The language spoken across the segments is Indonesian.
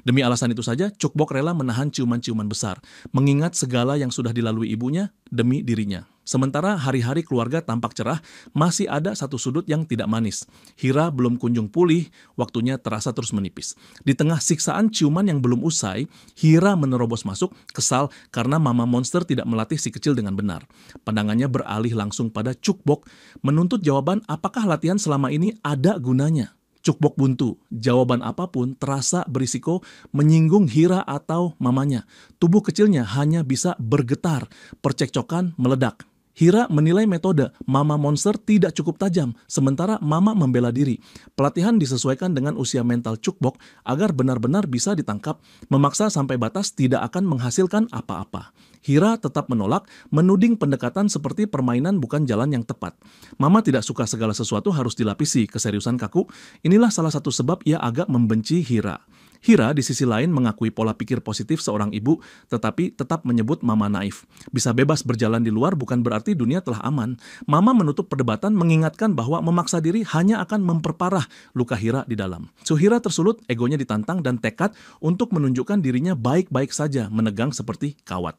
Demi alasan itu saja, Cukbok rela menahan ciuman-ciuman besar, mengingat segala yang sudah dilalui ibunya demi dirinya. Sementara hari-hari keluarga tampak cerah, masih ada satu sudut yang tidak manis. Hira belum kunjung pulih, waktunya terasa terus menipis. Di tengah siksaan ciuman yang belum usai, Hira menerobos masuk, kesal karena mama monster tidak melatih si kecil dengan benar. Pandangannya beralih langsung pada Cukbok, menuntut jawaban apakah latihan selama ini ada gunanya. Cukbok buntu, jawaban apapun terasa berisiko menyinggung Hira atau mamanya. Tubuh kecilnya hanya bisa bergetar, percekcokan meledak. Hira menilai metode Mama Monster tidak cukup tajam, sementara Mama membela diri. Pelatihan disesuaikan dengan usia mental Cukbok agar benar-benar bisa ditangkap, memaksa sampai batas tidak akan menghasilkan apa-apa. Hira tetap menolak, menuding pendekatan seperti permainan bukan jalan yang tepat. Mama tidak suka segala sesuatu harus dilapisi keseriusan kaku. Inilah salah satu sebab ia agak membenci Hira. Hira di sisi lain mengakui pola pikir positif seorang ibu, tetapi tetap menyebut Mama naif. Bisa bebas berjalan di luar bukan berarti dunia telah aman. Mama menutup perdebatan mengingatkan bahwa memaksa diri hanya akan memperparah luka Hira di dalam. Hira tersulut, egonya ditantang dan tekad untuk menunjukkan dirinya baik-baik saja menegang seperti kawat.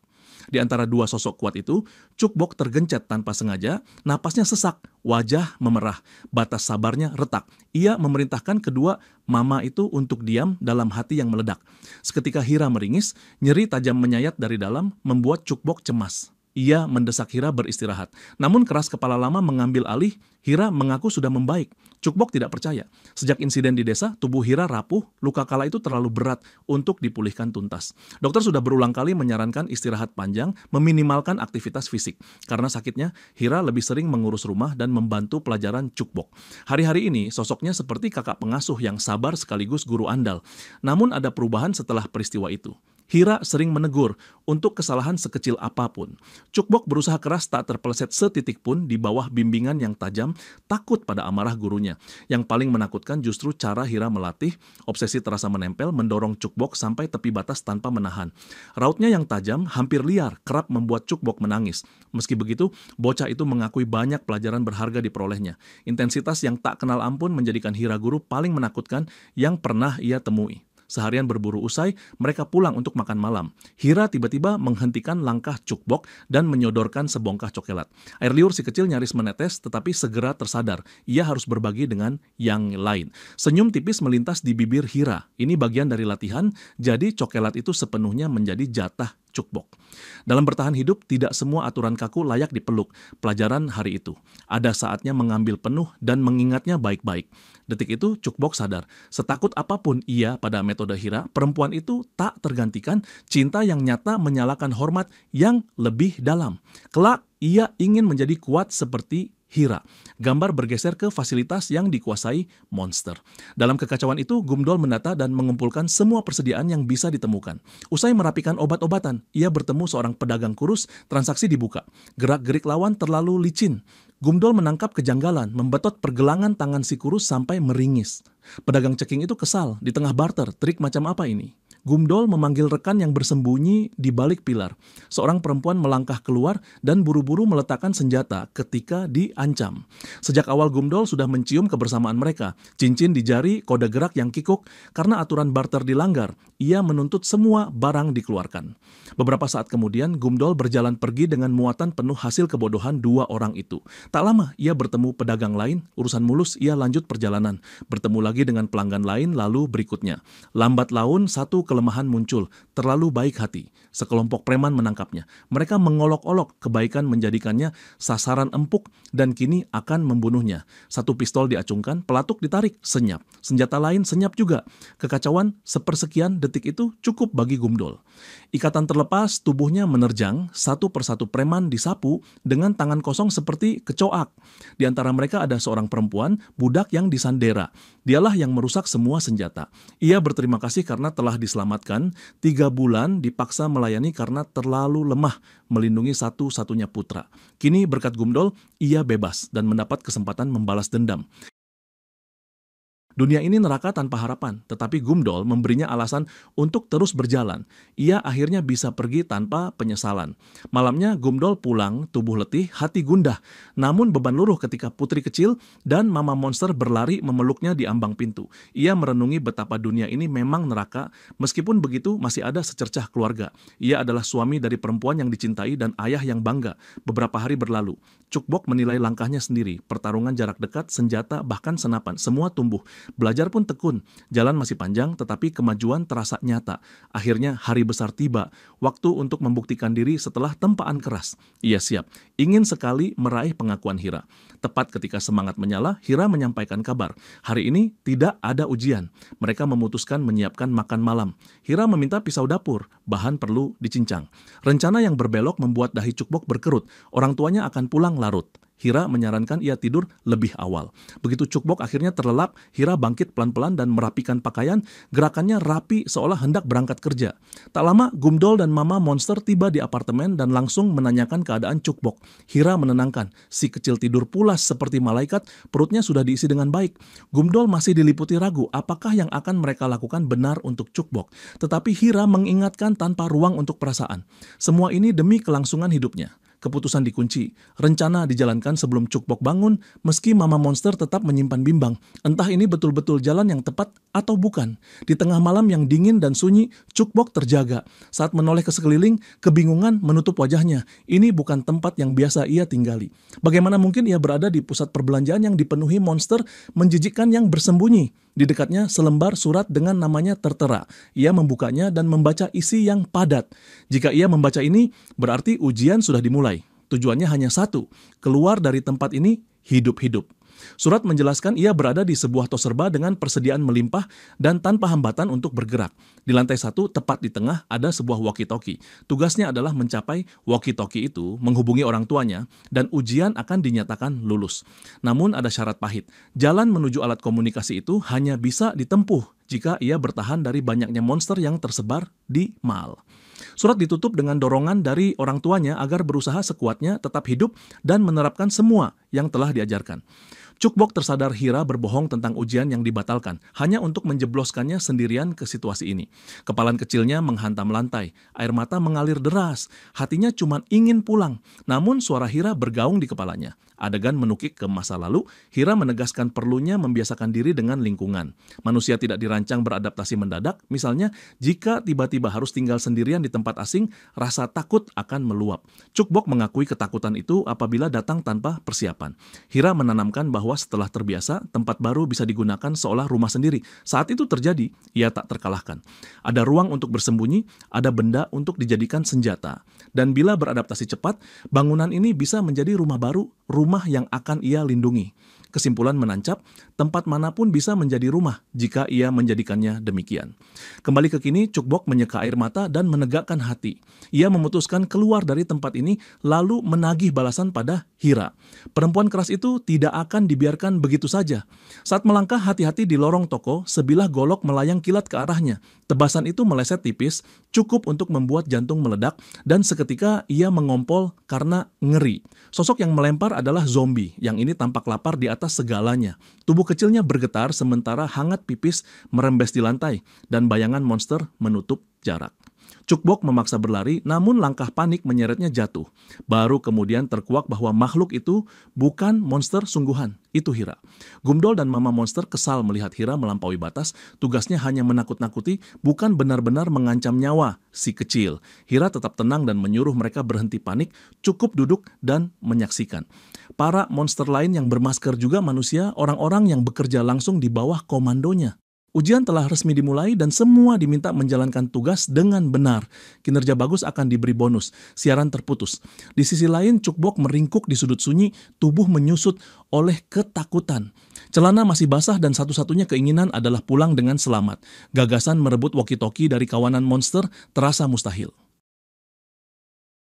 Di antara dua sosok kuat itu, Cukbok tergencet tanpa sengaja, napasnya sesak, wajah memerah, batas sabarnya retak. Ia memerintahkan kedua mama itu untuk diam dalam hati yang meledak. Seketika Hira meringis, nyeri tajam menyayat dari dalam, membuat Cukbok cemas. Ia mendesak Hira beristirahat. Namun keras kepala lama mengambil alih, Hira mengaku sudah membaik. Cukbok tidak percaya. Sejak insiden di desa, tubuh Hira rapuh, luka kala itu terlalu berat untuk dipulihkan tuntas. Dokter sudah berulang kali menyarankan istirahat panjang, meminimalkan aktivitas fisik. Karena sakitnya, Hira lebih sering mengurus rumah dan membantu pelajaran Cukbok. Hari-hari ini, sosoknya seperti kakak pengasuh yang sabar sekaligus guru andal. Namun ada perubahan setelah peristiwa itu. Hira sering menegur untuk kesalahan sekecil apapun. Cukbok berusaha keras tak terpeleset setitik pun di bawah bimbingan yang tajam, takut pada amarah gurunya. Yang paling menakutkan justru cara Hira melatih, obsesi terasa menempel, mendorong Cukbok sampai tepi batas tanpa menahan. Rautnya yang tajam, hampir liar, kerap membuat Cukbok menangis. Meski begitu, bocah itu mengakui banyak pelajaran berharga diperolehnya. Intensitas yang tak kenal ampun menjadikan Hira guru paling menakutkan yang pernah ia temui. Seharian berburu usai, mereka pulang untuk makan malam. Hira tiba-tiba menghentikan langkah Cukbok dan menyodorkan sebongkah coklat. Air liur si kecil nyaris menetes, tetapi segera tersadar. Ia harus berbagi dengan yang lain. Senyum tipis melintas di bibir Hira. Ini bagian dari latihan, jadi coklat itu sepenuhnya menjadi jatah Cukbok. Dalam bertahan hidup, tidak semua aturan kaku layak dipeluk. Pelajaran hari itu. Ada saatnya mengambil penuh dan mengingatnya baik-baik. Detik itu, Cukbok sadar. Setakut apapun ia pada metode Hira, perempuan itu tak tergantikan. Cinta yang nyata menyalakan hormat yang lebih dalam. Kelak, ia ingin menjadi kuat seperti Hira. Gambar bergeser ke fasilitas yang dikuasai monster. Dalam kekacauan itu, Gumdol mendata dan mengumpulkan semua persediaan yang bisa ditemukan. Usai merapikan obat-obatan, ia bertemu seorang pedagang kurus, transaksi dibuka. Gerak-gerik lawan terlalu licin. Gumdol menangkap kejanggalan, membetot pergelangan tangan si kurus sampai meringis. Pedagang ceking itu kesal, di tengah barter, trik macam apa ini? Gumdol memanggil rekan yang bersembunyi di balik pilar. Seorang perempuan melangkah keluar dan buru-buru meletakkan senjata ketika diancam. Sejak awal Gumdol sudah mencium kebersamaan mereka. Cincin di jari, kode gerak yang kikuk. Karena aturan barter dilanggar, ia menuntut semua barang dikeluarkan. Beberapa saat kemudian, Gumdol berjalan pergi dengan muatan penuh hasil kebodohan dua orang itu. Tak lama, ia bertemu pedagang lain. Urusan mulus, ia lanjut perjalanan. Bertemu lagi dengan pelanggan lain, lalu berikutnya. Lambat laun, satu kelemahan muncul, terlalu baik hati. Sekelompok preman menangkapnya. Mereka mengolok-olok, kebaikan menjadikannya sasaran empuk dan kini akan membunuhnya. Satu pistol diacungkan, pelatuk ditarik, senyap. Senjata lain senyap juga. Kekacauan sepersekian detik itu cukup bagi Gumdol. Ikatan terlepas, tubuhnya menerjang, satu persatu preman disapu dengan tangan kosong seperti kecoak. Di antara mereka ada seorang perempuan, budak yang disandera. Dialah yang merusak semua senjata. Ia berterima kasih karena telah diselamatkan. 3 bulan dipaksa melayani karena terlalu lemah melindungi satu-satunya putra. Kini berkat Gumdol, ia bebas dan mendapat kesempatan membalas dendam. Dunia ini neraka tanpa harapan, tetapi Gumdol memberinya alasan untuk terus berjalan. Ia akhirnya bisa pergi tanpa penyesalan. Malamnya Gumdol pulang, tubuh letih, hati gundah. Namun beban luruh ketika putri kecil dan mama monster berlari memeluknya di ambang pintu. Ia merenungi betapa dunia ini memang neraka, meskipun begitu masih ada secercah keluarga. Ia adalah suami dari perempuan yang dicintai dan ayah yang bangga. Beberapa hari berlalu. Cukbok menilai langkahnya sendiri, pertarungan jarak dekat, senjata, bahkan senapan, semua tumbuh. Belajar pun tekun, jalan masih panjang tetapi kemajuan terasa nyata. Akhirnya hari besar tiba, waktu untuk membuktikan diri setelah tempaan keras. Ia siap, ingin sekali meraih pengakuan Hira. Tepat ketika semangat menyala, Hira menyampaikan kabar. Hari ini tidak ada ujian. Mereka memutuskan menyiapkan makan malam. Hira meminta pisau dapur, bahan perlu dicincang. Rencana yang berbelok membuat dahi Cukbok berkerut. Orang tuanya akan pulang larut. Hira menyarankan ia tidur lebih awal. Begitu Cukbok akhirnya terlelap, Hira bangkit pelan-pelan dan merapikan pakaian, gerakannya rapi seolah hendak berangkat kerja. Tak lama, Gumdol dan Mama Monster tiba di apartemen dan langsung menanyakan keadaan Cukbok. Hira menenangkan, si kecil tidur pulas seperti malaikat, perutnya sudah diisi dengan baik. Gumdol masih diliputi ragu apakah yang akan mereka lakukan benar untuk Cukbok. Tetapi Hira mengingatkan tanpa ruang untuk perasaan. Semua ini demi kelangsungan hidupnya. Keputusan dikunci, rencana dijalankan sebelum Cukbok bangun, meski Mama Monster tetap menyimpan bimbang. Entah ini betul-betul jalan yang tepat atau bukan. Di tengah malam yang dingin dan sunyi, Cukbok terjaga. Saat menoleh ke sekeliling, kebingungan menutup wajahnya. Ini bukan tempat yang biasa ia tinggali. Bagaimana mungkin ia berada di pusat perbelanjaan yang dipenuhi monster menjijikkan yang bersembunyi? Di dekatnya selembar surat dengan namanya tertera. Ia membukanya dan membaca isi yang padat. Jika ia membaca ini, berarti ujian sudah dimulai. Tujuannya hanya satu, keluar dari tempat ini hidup-hidup. Surat menjelaskan ia berada di sebuah toserba dengan persediaan melimpah dan tanpa hambatan untuk bergerak. Di lantai 1, tepat di tengah, ada sebuah walkie-talkie. Tugasnya adalah mencapai walkie-talkie itu, menghubungi orang tuanya, dan ujian akan dinyatakan lulus. Namun ada syarat pahit. Jalan menuju alat komunikasi itu hanya bisa ditempuh jika ia bertahan dari banyaknya monster yang tersebar di mall. Surat ditutup dengan dorongan dari orang tuanya agar berusaha sekuatnya tetap hidup dan menerapkan semua yang telah diajarkan. Cukbok tersadar Hira berbohong tentang ujian yang dibatalkan, hanya untuk menjebloskannya sendirian ke situasi ini. Kepalan kecilnya menghantam lantai, air mata mengalir deras, hatinya cuma ingin pulang, namun suara Hira bergaung di kepalanya. Adegan menukik ke masa lalu, Hira menegaskan perlunya membiasakan diri dengan lingkungan. Manusia tidak dirancang beradaptasi mendadak, misalnya jika tiba-tiba harus tinggal sendirian di tempat asing, rasa takut akan meluap. Cukbok mengakui ketakutan itu apabila datang tanpa persiapan. Hira menanamkan bahwa setelah terbiasa, tempat baru bisa digunakan seolah rumah sendiri. Saat itu terjadi, ia tak terkalahkan. Ada ruang untuk bersembunyi, ada benda untuk dijadikan senjata. Dan bila beradaptasi cepat, bangunan ini bisa menjadi rumah baru, rumah yang akan ia lindungi. Kesimpulan menancap, tempat manapun bisa menjadi rumah jika ia menjadikannya demikian. Kembali ke kini, Cukbok menyeka air mata dan menegakkan hati. Ia memutuskan keluar dari tempat ini lalu menagih balasan pada Hira. Perempuan keras itu tidak akan dibiarkan begitu saja. Saat melangkah hati-hati di lorong toko, sebilah golok melayang kilat ke arahnya. Tebasan itu meleset tipis, cukup untuk membuat jantung meledak, dan seketika ia mengompol karena ngeri. Sosok yang melempar adalah zombie, yang ini tampak lapar di atas segalanya. Tubuh kecilnya bergetar sementara hangat pipis merembes di lantai, dan bayangan monster menutup jarak. Cukbok memaksa berlari, namun langkah panik menyeretnya jatuh. Baru kemudian terkuak bahwa makhluk itu bukan monster sungguhan, itu Hira. Gumdol dan Mama Monster kesal melihat Hira melampaui batas, tugasnya hanya menakut-nakuti, bukan benar-benar mengancam nyawa si kecil. Hira tetap tenang dan menyuruh mereka berhenti panik, cukup duduk dan menyaksikan. Para monster lain yang bermasker juga manusia, orang-orang yang bekerja langsung di bawah komandonya. Ujian telah resmi dimulai dan semua diminta menjalankan tugas dengan benar. Kinerja bagus akan diberi bonus. Siaran terputus. Di sisi lain, Cukbok meringkuk di sudut sunyi, tubuh menyusut oleh ketakutan. Celana masih basah dan satu-satunya keinginan adalah pulang dengan selamat. Gagasan merebut walkie-talkie dari kawanan monster terasa mustahil.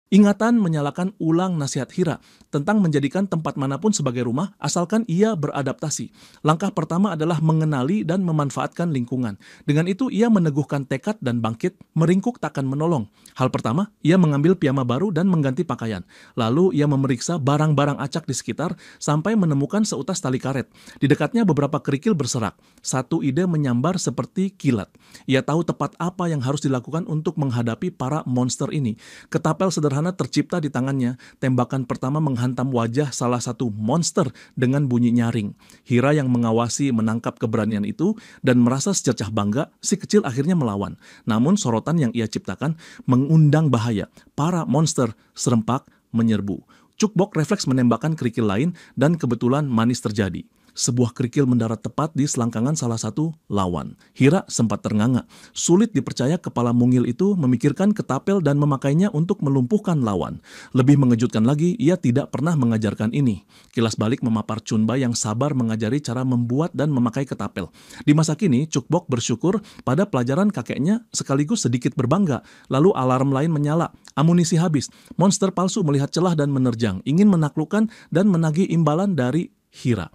Ingatan menyalakan ulang nasihat Hira tentang menjadikan tempat manapun sebagai rumah asalkan ia beradaptasi. Langkah pertama adalah mengenali dan memanfaatkan lingkungan. Dengan itu ia meneguhkan tekad dan bangkit, meringkuk takkan menolong. Hal pertama, ia mengambil piyama baru dan mengganti pakaian. Lalu ia memeriksa barang-barang acak di sekitar sampai menemukan seutas tali karet. Di dekatnya beberapa kerikil berserak. Satu ide menyambar seperti kilat. Ia tahu tepat apa yang harus dilakukan untuk menghadapi para monster ini. Ketapel sederhana tercipta di tangannya. Tembakan pertama menghantam wajah salah satu monster dengan bunyi nyaring. Hira yang mengawasi menangkap keberanian itu dan merasa secercah bangga, si kecil akhirnya melawan. Namun sorotan yang ia ciptakan mengundang bahaya. Para monster serempak menyerbu. Cukbok refleks menembakkan kerikil lain dan kebetulan manis terjadi. Sebuah kerikil mendarat tepat di selangkangan salah satu lawan. Hira sempat ternganga. Sulit dipercaya kepala mungil itu memikirkan ketapel dan memakainya untuk melumpuhkan lawan. Lebih mengejutkan lagi, ia tidak pernah mengajarkan ini. Kilas balik memapar Chunba yang sabar mengajari cara membuat dan memakai ketapel. Di masa kini, Cukbok bersyukur pada pelajaran kakeknya sekaligus sedikit berbangga. Lalu alarm lain menyala. Amunisi habis. Monster palsu melihat celah dan menerjang, ingin menaklukkan dan menagih imbalan dari Hira.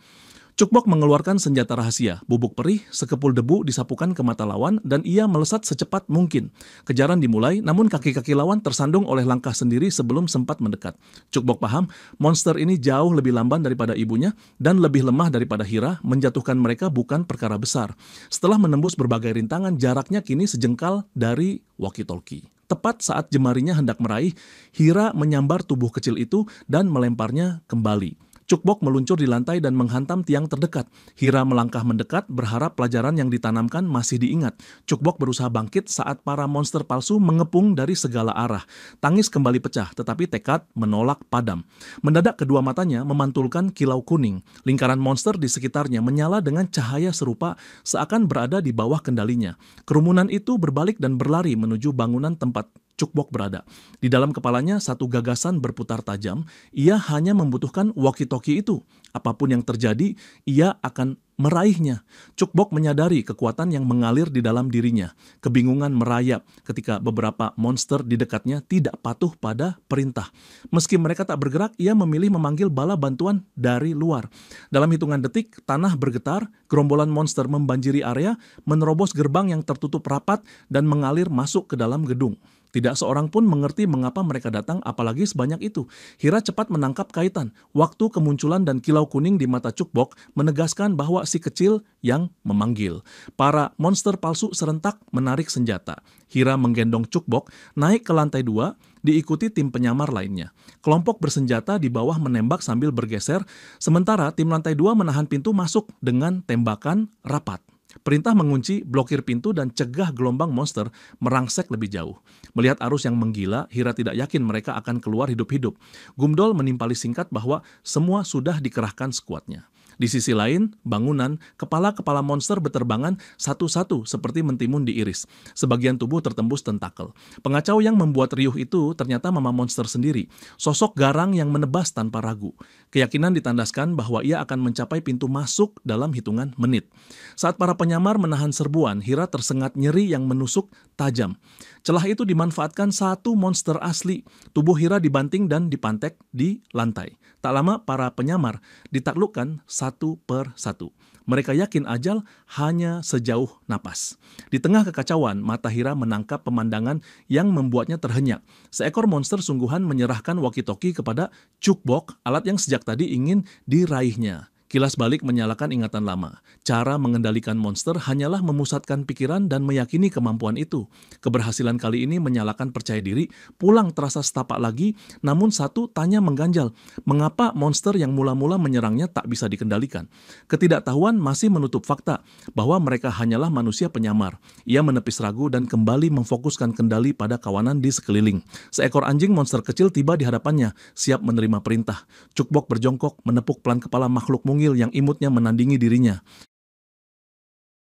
Cukbok mengeluarkan senjata rahasia, bubuk perih, sekepul debu disapukan ke mata lawan, dan ia melesat secepat mungkin. Kejaran dimulai, namun kaki-kaki lawan tersandung oleh langkah sendiri sebelum sempat mendekat. Cukbok paham, monster ini jauh lebih lamban daripada ibunya, dan lebih lemah daripada Hira, menjatuhkan mereka bukan perkara besar. Setelah menembus berbagai rintangan, jaraknya kini sejengkal dari walkie-talkie. Tepat saat jemarinya hendak meraih, Hira menyambar tubuh kecil itu dan melemparnya kembali. Cukbok meluncur di lantai dan menghantam tiang terdekat. Hira melangkah mendekat, berharap pelajaran yang ditanamkan masih diingat. Cukbok berusaha bangkit saat para monster palsu mengepung dari segala arah. Tangis kembali pecah, tetapi tekad menolak padam. Mendadak kedua matanya memantulkan kilau kuning. Lingkaran monster di sekitarnya menyala dengan cahaya serupa seakan berada di bawah kendalinya. Kerumunan itu berbalik dan berlari menuju bangunan tempat Cukbok berada. Di dalam kepalanya satu gagasan berputar tajam, ia hanya membutuhkan walkie-talkie itu. Apapun yang terjadi, ia akan meraihnya. Cukbok menyadari kekuatan yang mengalir di dalam dirinya. Kebingungan merayap ketika beberapa monster di dekatnya tidak patuh pada perintah. Meski mereka tak bergerak, ia memilih memanggil bala bantuan dari luar. Dalam hitungan detik, tanah bergetar, gerombolan monster membanjiri area, menerobos gerbang yang tertutup rapat, dan mengalir masuk ke dalam gedung. Tidak seorang pun mengerti mengapa mereka datang, apalagi sebanyak itu. Hira cepat menangkap kaitan. Waktu kemunculan dan kilau kuning di mata Cukbok menegaskan bahwa si kecil yang memanggil. Para monster palsu serentak menarik senjata. Hira menggendong Cukbok naik ke lantai 2, diikuti tim penyamar lainnya. Kelompok bersenjata di bawah menembak sambil bergeser, sementara tim lantai 2 menahan pintu masuk dengan tembakan rapat. Perintah mengunci, blokir pintu, dan cegah gelombang monster merangsek lebih jauh. Melihat arus yang menggila, Hira tidak yakin mereka akan keluar hidup-hidup. Gumdol menimpali singkat bahwa semua sudah dikerahkan sekuatnya. Di sisi lain, bangunan, kepala-kepala monster beterbangan satu-satu seperti mentimun diiris. Sebagian tubuh tertembus tentakel. Pengacau yang membuat riuh itu ternyata mama monster sendiri. Sosok garang yang menebas tanpa ragu. Keyakinan ditandaskan bahwa ia akan mencapai pintu masuk dalam hitungan menit. Saat para penyamar menahan serbuan, Hira tersengat nyeri yang menusuk tajam. Celah itu dimanfaatkan satu monster asli. Tubuh Hira dibanting dan dipantek di lantai. Tak lama para penyamar ditaklukkan satu per satu. Mereka yakin ajal hanya sejauh napas. Di tengah kekacauan, mata Hira menangkap pemandangan yang membuatnya terhenyak. Seekor monster sungguhan menyerahkan walkie-talkie kepada Cukbok, alat yang sejak tadi ingin diraihnya. Kilas balik menyalakan ingatan lama. Cara mengendalikan monster hanyalah memusatkan pikiran dan meyakini kemampuan itu. Keberhasilan kali ini menyalakan percaya diri, pulang terasa setapak lagi, namun satu tanya mengganjal. Mengapa monster yang mula-mula menyerangnya tak bisa dikendalikan? Ketidaktahuan masih menutup fakta bahwa mereka hanyalah manusia penyamar. Ia menepis ragu dan kembali memfokuskan kendali pada kawanan di sekeliling. Seekor anjing monster kecil tiba di hadapannya, siap menerima perintah. Cukbok berjongkok, menepuk pelan kepala makhluk mungil yang imutnya menandingi dirinya.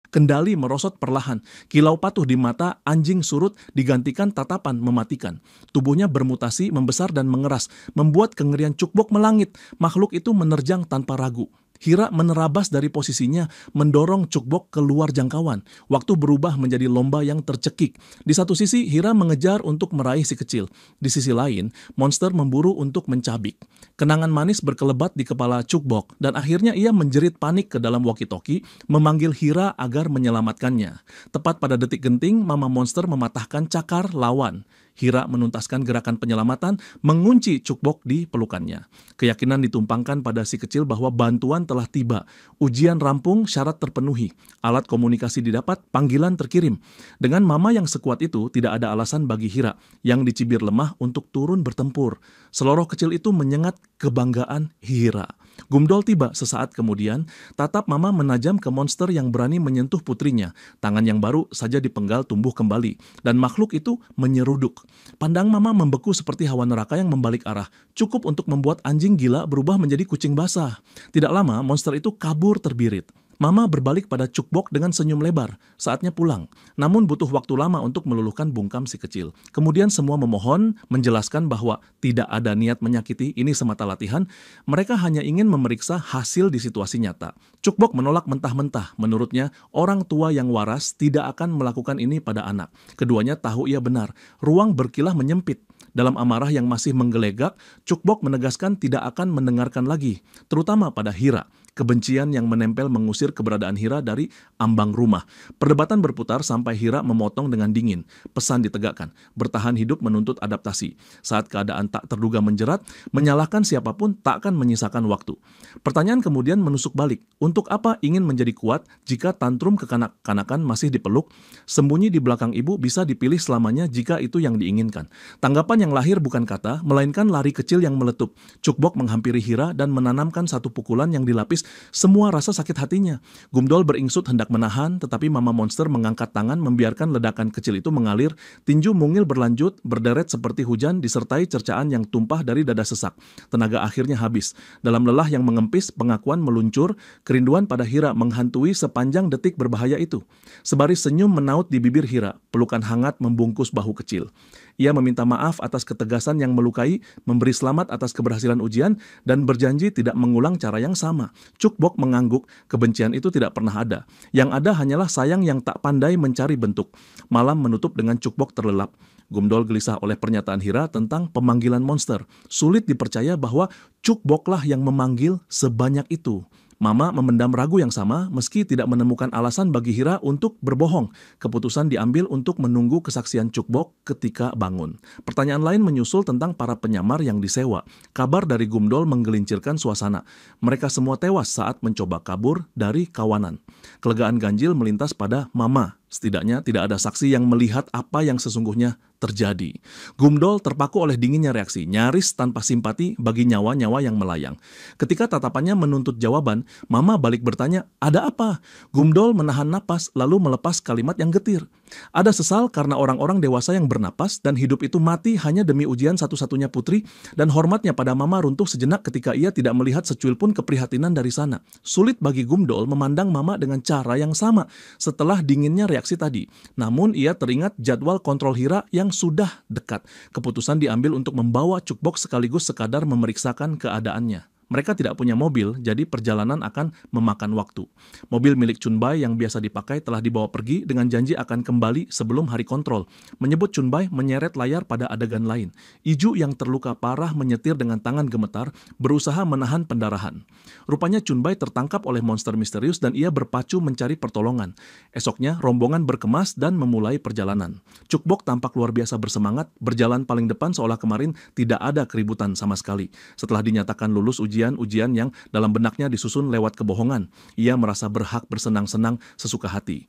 Kendali merosot perlahan. Kilau patuh di mata anjing surut digantikan tatapan mematikan. Tubuhnya bermutasi, membesar dan mengeras, membuat kengerian Cukbok melangit. Makhluk itu menerjang tanpa ragu. Hira menerabas dari posisinya, mendorong Cukbok keluar jangkauan. Waktu berubah menjadi lomba yang tercekik. Di satu sisi, Hira mengejar untuk meraih si kecil. Di sisi lain, monster memburu untuk mencabik. Kenangan manis berkelebat di kepala Cukbok, dan akhirnya ia menjerit panik ke dalam walkie-talkie, memanggil Hira agar menyelamatkannya. Tepat pada detik genting, mama monster mematahkan cakar lawan. Hira menuntaskan gerakan penyelamatan, mengunci Cukbok di pelukannya. Keyakinan ditumpangkan pada si kecil bahwa bantuan telah tiba. Ujian rampung, syarat terpenuhi. Alat komunikasi didapat, panggilan terkirim. Dengan mama yang sekuat itu, tidak ada alasan bagi Hira yang dicibir lemah untuk turun bertempur. Seloroh kecil itu menyengat kebanggaan Hira. Gumdol tiba sesaat kemudian, tatap mama menajam ke monster yang berani menyentuh putrinya. Tangan yang baru saja dipenggal tumbuh kembali, dan makhluk itu menyeruduk. Pandang mama membeku seperti hawa neraka yang membalik arah, cukup untuk membuat anjing gila berubah menjadi kucing basah. Tidak lama, monster itu kabur terbirit. Mama berbalik pada Cukbok dengan senyum lebar. Saatnya pulang. Namun butuh waktu lama untuk meluluhkan bungkam si kecil. Kemudian semua memohon, menjelaskan bahwa tidak ada niat menyakiti, ini semata latihan. Mereka hanya ingin memeriksa hasil di situasi nyata. Cukbok menolak mentah-mentah. Menurutnya, orang tua yang waras tidak akan melakukan ini pada anak. Keduanya tahu ia benar. Ruang berkilah menyempit. Dalam amarah yang masih menggelegak, Cukbok menegaskan tidak akan mendengarkan lagi, terutama pada Hira. Kebencian yang menempel mengusir keberadaan Hira dari ambang rumah. Perdebatan berputar sampai Hira memotong dengan dingin. Pesan ditegakkan, bertahan hidup menuntut adaptasi. Saat keadaan tak terduga menjerat, menyalahkan siapapun tak akan menyisakan waktu. Pertanyaan kemudian menusuk balik. Untuk apa ingin menjadi kuat jika tantrum kekanak-kanakan masih dipeluk? Sembunyi di belakang ibu bisa dipilih selamanya jika itu yang diinginkan. Tanggapan yang lahir bukan kata, melainkan lari kecil yang meletup. Cukbok menghampiri Hira dan menanamkan satu pukulan yang dilapis semua rasa sakit hatinya. Gumdol beringsut hendak menahan, tetapi mama monster mengangkat tangan membiarkan ledakan kecil itu mengalir. Tinju mungil berlanjut, berderet seperti hujan disertai cercaan yang tumpah dari dada sesak. Tenaga akhirnya habis. Dalam lelah yang mengempis, pengakuan meluncur, kerinduan pada Hira menghantui sepanjang detik berbahaya itu. Sebaris senyum menaut di bibir Hira, pelukan hangat membungkus bahu kecil. Ia meminta maaf atas ketegasan yang melukai, memberi selamat atas keberhasilan ujian, dan berjanji tidak mengulang cara yang sama. Cukbok mengangguk, kebencian itu tidak pernah ada. Yang ada hanyalah sayang yang tak pandai mencari bentuk. Malam menutup dengan Cukbok terlelap. Gumdol gelisah oleh pernyataan Hira tentang pemanggilan monster. Sulit dipercaya bahwa Cukboklah yang memanggil sebanyak itu. Mama memendam ragu yang sama meski tidak menemukan alasan bagi Hira untuk berbohong. Keputusan diambil untuk menunggu kesaksian Cukbok ketika bangun. Pertanyaan lain menyusul tentang para penyamar yang disewa. Kabar dari Gumdol menggelincirkan suasana. Mereka semua tewas saat mencoba kabur dari kawanan. Kelegaan ganjil melintas pada Mama. Setidaknya tidak ada saksi yang melihat apa yang sesungguhnya terjadi. Gumdol terpaku oleh dinginnya reaksi, nyaris tanpa simpati bagi nyawa-nyawa yang melayang. Ketika tatapannya menuntut jawaban, Mama balik bertanya, "Ada apa?" Gumdol menahan napas lalu melepas kalimat yang getir. Ada sesal karena orang-orang dewasa yang bernapas dan hidup itu mati hanya demi ujian satu-satunya putri, dan hormatnya pada Mama runtuh sejenak ketika ia tidak melihat secuil pun keprihatinan dari sana. Sulit bagi Gumdol memandang Mama dengan cara yang sama setelah dinginnya reaksi tadi. Namun ia teringat jadwal kontrol Hira yang sudah dekat. Keputusan diambil untuk membawa Cukbok sekaligus sekadar memeriksakan keadaannya. Mereka tidak punya mobil, jadi perjalanan akan memakan waktu. Mobil milik Chunbai yang biasa dipakai telah dibawa pergi dengan janji akan kembali sebelum hari kontrol. Menyebut Chunbai menyeret layar pada adegan lain. Iju yang terluka parah menyetir dengan tangan gemetar, berusaha menahan pendarahan. Rupanya Chunbai tertangkap oleh monster misterius dan ia berpacu mencari pertolongan. Esoknya, rombongan berkemas dan memulai perjalanan. Cukbok tampak luar biasa bersemangat, berjalan paling depan seolah kemarin tidak ada keributan sama sekali. Setelah dinyatakan lulus ujian yang dalam benaknya disusun lewat kebohongan, ia merasa berhak bersenang-senang sesuka hati.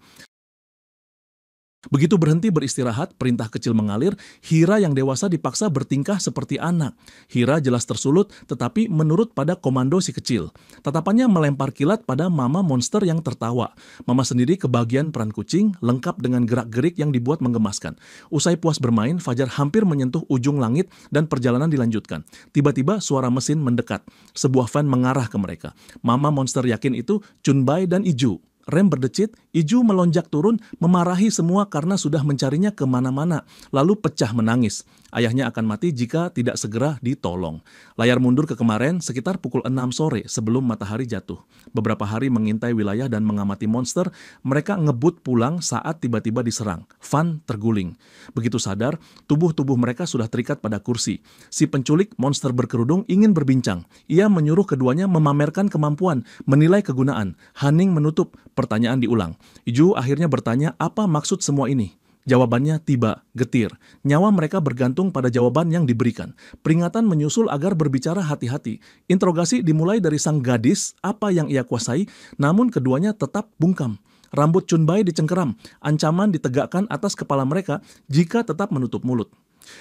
Begitu berhenti beristirahat, perintah kecil mengalir, Hira yang dewasa dipaksa bertingkah seperti anak. Hira jelas tersulut, tetapi menurut pada komando si kecil. Tatapannya melempar kilat pada Mama monster yang tertawa. Mama sendiri kebagian peran kucing, lengkap dengan gerak-gerik yang dibuat menggemaskan. Usai puas bermain, Fajar hampir menyentuh ujung langit dan perjalanan dilanjutkan. Tiba-tiba suara mesin mendekat. Sebuah van mengarah ke mereka. Mama monster yakin itu Chunbai dan Iju. Rem berdecit, Iju melonjak turun, memarahi semua karena sudah mencarinya kemana-mana, lalu pecah menangis. Ayahnya akan mati jika tidak segera ditolong. Layar mundur ke kemarin sekitar pukul 6 sore sebelum matahari jatuh. Beberapa hari mengintai wilayah dan mengamati monster, mereka ngebut pulang saat tiba-tiba diserang. Van terguling. Begitu sadar, tubuh-tubuh mereka sudah terikat pada kursi. Si penculik monster berkerudung ingin berbincang. Ia menyuruh keduanya memamerkan kemampuan, menilai kegunaan. Haning menutup, pertanyaan diulang. Iju akhirnya bertanya apa maksud semua ini. Jawabannya tiba, getir. Nyawa mereka bergantung pada jawaban yang diberikan. Peringatan menyusul agar berbicara hati-hati. Interogasi dimulai dari sang gadis, apa yang ia kuasai, namun keduanya tetap bungkam. Rambut Chunbai dicengkeram, ancaman ditegakkan atas kepala mereka jika tetap menutup mulut.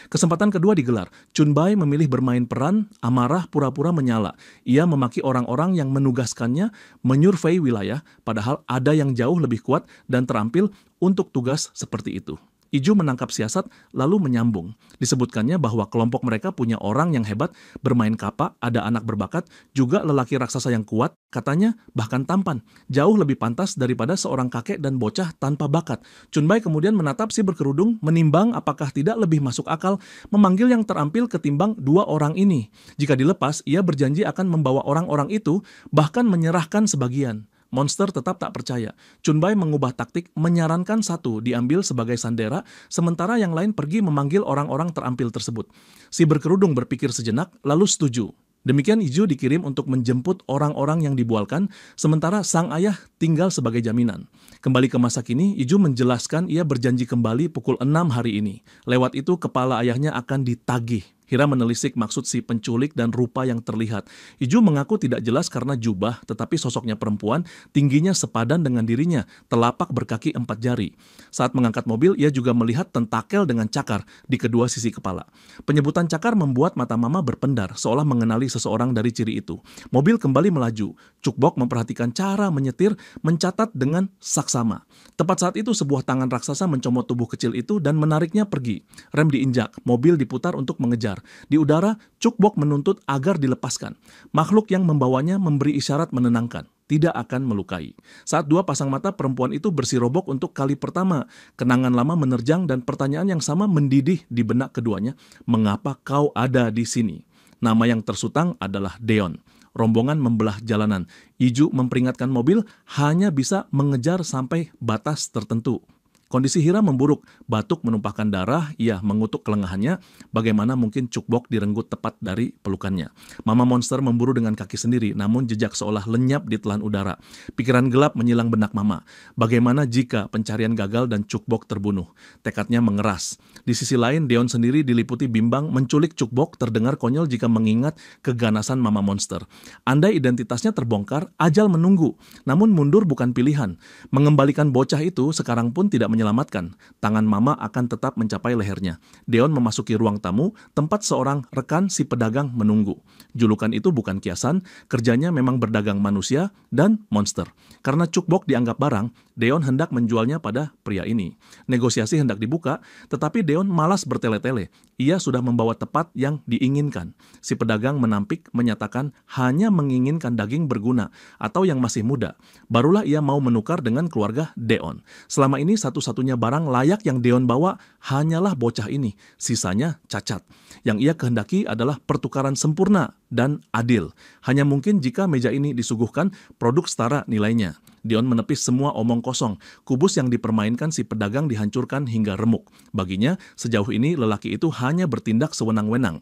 Kesempatan kedua digelar. Chunbai memilih bermain peran, amarah pura-pura menyala. Ia memaki orang-orang yang menugaskannya menyurvei wilayah, padahal ada yang jauh lebih kuat dan terampil untuk tugas seperti itu. Iju menangkap siasat lalu menyambung. Disebutkannya bahwa kelompok mereka punya orang yang hebat, bermain kapak, ada anak berbakat, juga lelaki raksasa yang kuat, katanya bahkan tampan, jauh lebih pantas daripada seorang kakek dan bocah tanpa bakat. Chunbai kemudian menatap si berkerudung, menimbang apakah tidak lebih masuk akal memanggil yang terampil ketimbang dua orang ini. Jika dilepas, ia berjanji akan membawa orang-orang itu, bahkan menyerahkan sebagian. Monster tetap tak percaya. Chunbai mengubah taktik, menyarankan satu diambil sebagai sandera, sementara yang lain pergi memanggil orang-orang terampil tersebut. Si berkerudung berpikir sejenak, lalu setuju. Demikian Iju dikirim untuk menjemput orang-orang yang dibualkan, sementara sang ayah tinggal sebagai jaminan. Kembali ke masa kini, Iju menjelaskan ia berjanji kembali pukul 6 hari ini. Lewat itu, kepala ayahnya akan ditagih. Hira menelisik maksud si penculik dan rupa yang terlihat. Iju mengaku tidak jelas karena jubah, tetapi sosoknya perempuan, tingginya sepadan dengan dirinya, telapak berkaki 4 jari. Saat mengangkat mobil, ia juga melihat tentakel dengan cakar di kedua sisi kepala. Penyebutan cakar membuat mata mama berpendar, seolah mengenali seseorang dari ciri itu. Mobil kembali melaju. Cukbok memperhatikan cara menyetir, mencatat dengan saksama. Tepat saat itu, sebuah tangan raksasa mencomot tubuh kecil itu dan menariknya pergi. Rem diinjak, mobil diputar untuk mengejar. Di udara, Cukbok menuntut agar dilepaskan. Makhluk yang membawanya memberi isyarat menenangkan, tidak akan melukai. Saat dua pasang mata perempuan itu bersirobok untuk kali pertama, kenangan lama menerjang dan pertanyaan yang sama mendidih di benak keduanya. Mengapa kau ada di sini? Nama yang tersutang adalah Deon. Rombongan membelah jalanan. Iju memperingatkan mobil hanya bisa mengejar sampai batas tertentu. Kondisi Hira memburuk, batuk menumpahkan darah, ia mengutuk kelengahannya, bagaimana mungkin Cukbok direnggut tepat dari pelukannya. Mama monster memburu dengan kaki sendiri, namun jejak seolah lenyap di telan udara. Pikiran gelap menyilang benak mama. Bagaimana jika pencarian gagal dan Cukbok terbunuh? Tekadnya mengeras. Di sisi lain, Deon sendiri diliputi bimbang, menculik Cukbok terdengar konyol jika mengingat keganasan mama monster. Andai identitasnya terbongkar, ajal menunggu. Namun mundur bukan pilihan. Mengembalikan bocah itu sekarang pun tidak menyelamatkan. Tangan mama akan tetap mencapai lehernya. Deon memasuki ruang tamu, tempat seorang rekan si pedagang menunggu. Julukan itu bukan kiasan, kerjanya memang berdagang manusia dan monster. Karena Cukbok dianggap barang, Deon hendak menjualnya pada pria ini. Negosiasi hendak dibuka, tetapi Deon malas bertele-tele. Ia sudah membawa tepat yang diinginkan. Si pedagang menampik, menyatakan hanya menginginkan daging berguna atau yang masih muda. Barulah ia mau menukar dengan keluarga Deon. Selama ini satu-satunya barang layak yang Deon bawa hanyalah bocah ini. Sisanya cacat. Yang ia kehendaki adalah pertukaran sempurna dan adil. Hanya mungkin jika meja ini disuguhkan produk setara nilainya. Deon menepis semua omong kosong. Kubus yang dipermainkan si pedagang dihancurkan hingga remuk. Baginya, sejauh ini lelaki itu hanya bertindak sewenang-wenang.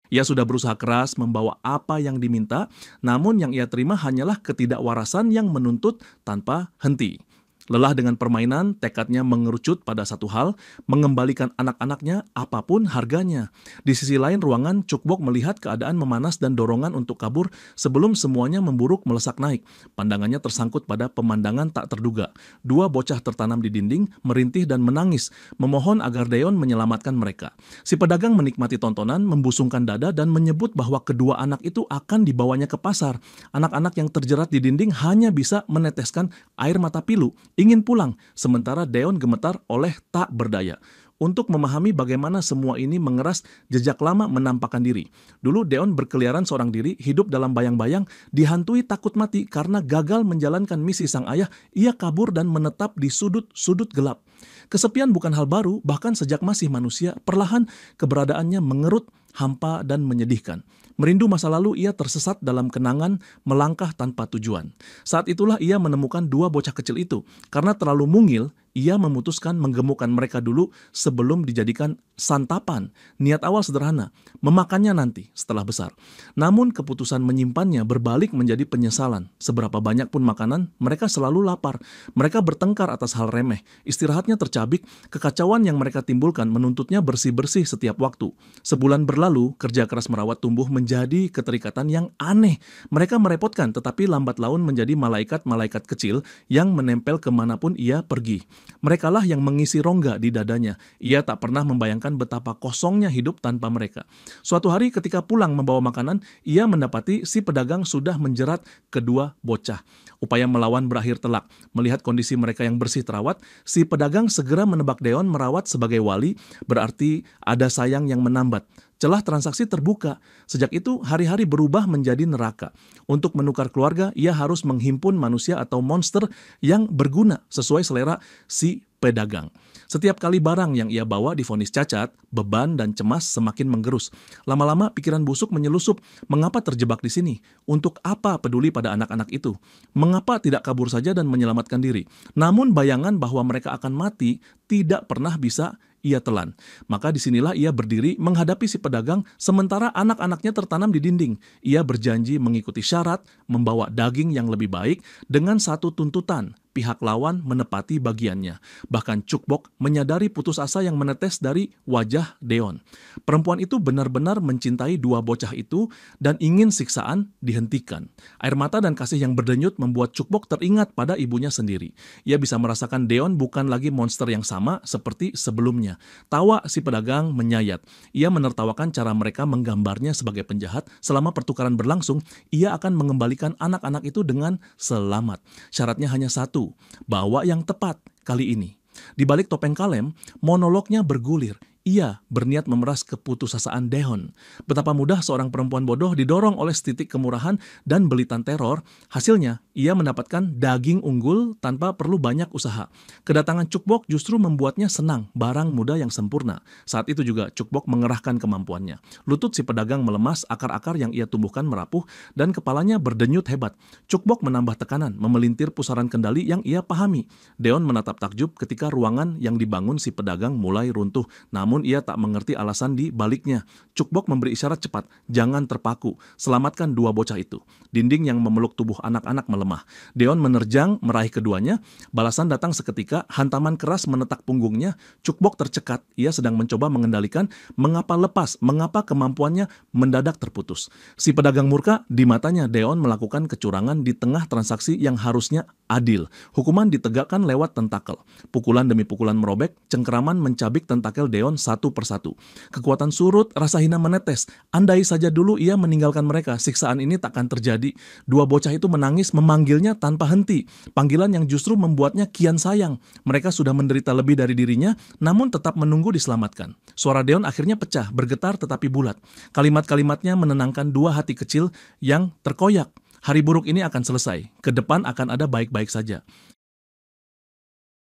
Ia sudah berusaha keras membawa apa yang diminta, namun yang ia terima hanyalah ketidakwarasan yang menuntut tanpa henti. Lelah dengan permainan, tekadnya mengerucut pada satu hal, mengembalikan anak-anaknya apapun harganya. Di sisi lain ruangan, Cukbok melihat keadaan memanas dan dorongan untuk kabur sebelum semuanya memburuk melesak naik. Pandangannya tersangkut pada pemandangan tak terduga. Dua bocah tertanam di dinding, merintih dan menangis, memohon agar Deon menyelamatkan mereka. Si pedagang menikmati tontonan, membusungkan dada dan menyebut bahwa kedua anak itu akan dibawanya ke pasar. Anak-anak yang terjerat di dinding hanya bisa meneteskan air mata pilu, ingin pulang, sementara Deon gemetar oleh tak berdaya. untuk memahami bagaimana semua ini mengeras jejak lama menampakkan diri. Dulu Deon berkeliaran seorang diri, hidup dalam bayang-bayang, dihantui takut mati karena gagal menjalankan misi sang ayah. Ia kabur dan menetap di sudut-sudut gelap. Kesepian bukan hal baru, bahkan sejak masih manusia, perlahan keberadaannya mengerut, hampa, dan menyedihkan. Merindu masa lalu, ia tersesat dalam kenangan, melangkah tanpa tujuan. Saat itulah ia menemukan dua bocah kecil itu. Karena terlalu mungil, ia memutuskan menggemukkan mereka dulu sebelum dijadikan santapan. Niat awal sederhana, memakannya nanti setelah besar. Namun keputusan menyimpannya berbalik menjadi penyesalan. Seberapa banyak pun makanan, mereka selalu lapar. Mereka bertengkar atas hal remeh. Istirahatnya tercabik, kekacauan yang mereka timbulkan menuntutnya bersih-bersih setiap waktu. Sebulan berlalu, kerja keras merawat tumbuh menjadi keterikatan yang aneh. Mereka merepotkan, tetapi lambat laun menjadi malaikat-malaikat kecil yang menempel kemanapun ia pergi. Merekalah yang mengisi rongga di dadanya. Ia tak pernah membayangkan betapa kosongnya hidup tanpa mereka. Suatu hari ketika pulang membawa makanan, ia mendapati si pedagang sudah menjerat kedua bocah. Upaya melawan berakhir telak. Melihat kondisi mereka yang bersih terawat, si pedagang segera menebak Deon merawat sebagai wali, berarti ada sayang yang menambat. Celah transaksi terbuka. Sejak itu, hari-hari berubah menjadi neraka. Untuk menukar keluarga, ia harus menghimpun manusia atau monster yang berguna sesuai selera si pedagang. Setiap kali barang yang ia bawa divonis cacat, beban dan cemas semakin menggerus. Lama-lama pikiran busuk menyelusup, mengapa terjebak di sini? Untuk apa peduli pada anak-anak itu? Mengapa tidak kabur saja dan menyelamatkan diri? Namun bayangan bahwa mereka akan mati tidak pernah bisa ia telan. Maka disinilah ia berdiri menghadapi si pedagang sementara anak-anaknya tertanam di dinding. Ia berjanji mengikuti syarat, membawa daging yang lebih baik dengan satu tuntutan. Pihak lawan menepati bagiannya. Bahkan Cukbok menyadari putus asa yang menetes dari wajah Deon. Perempuan itu benar-benar mencintai dua bocah itu dan ingin siksaan dihentikan. Air mata dan kasih yang berdenyut membuat Cukbok teringat pada ibunya sendiri. Ia bisa merasakan Deon bukan lagi monster yang sama seperti sebelumnya. Tawa si pedagang menyayat. Ia menertawakan cara mereka menggambarnya sebagai penjahat. Selama pertukaran berlangsung, ia akan mengembalikan anak-anak itu dengan selamat. Syaratnya hanya satu, bawa yang tepat kali ini. Di balik topeng kalem, monolognya bergulir. Ia berniat memeras keputusasaan Deon. Betapa mudah seorang perempuan bodoh didorong oleh setitik kemurahan dan belitan teror. Hasilnya, ia mendapatkan daging unggul tanpa perlu banyak usaha. Kedatangan Cukbok justru membuatnya senang, barang muda yang sempurna. Saat itu juga Cukbok mengerahkan kemampuannya. Lutut si pedagang melemas, akar-akar yang ia tumbuhkan merapuh, dan kepalanya berdenyut hebat. Cukbok menambah tekanan, memelintir pusaran kendali yang ia pahami. Deon menatap takjub ketika ruangan yang dibangun si pedagang mulai runtuh. Namun ia tak mengerti alasan di baliknya. Cukbok memberi isyarat cepat, jangan terpaku, selamatkan dua bocah itu. Dinding yang memeluk tubuh anak-anak melemah. Deon menerjang meraih keduanya, balasan datang seketika, hantaman keras menetak punggungnya. Cukbok tercekat, ia sedang mencoba mengendalikan mengapa lepas, mengapa kemampuannya mendadak terputus. Si pedagang murka, di matanya Deon melakukan kecurangan di tengah transaksi yang harusnya adil. Hukuman ditegakkan lewat tentakel. Pukulan demi pukulan merobek, cengkeraman mencabik tentakel Deon satu persatu. Kekuatan surut, rasa hina menetes. Andai saja dulu ia meninggalkan mereka, siksaan ini takkan terjadi. Dua bocah itu menangis memanggilnya tanpa henti. Panggilan yang justru membuatnya kian sayang. Mereka sudah menderita lebih dari dirinya, namun tetap menunggu diselamatkan. Suara Deon akhirnya pecah, bergetar tetapi bulat. Kalimat-kalimatnya menenangkan dua hati kecil yang terkoyak. Hari buruk ini akan selesai. Ke depan akan ada baik-baik saja.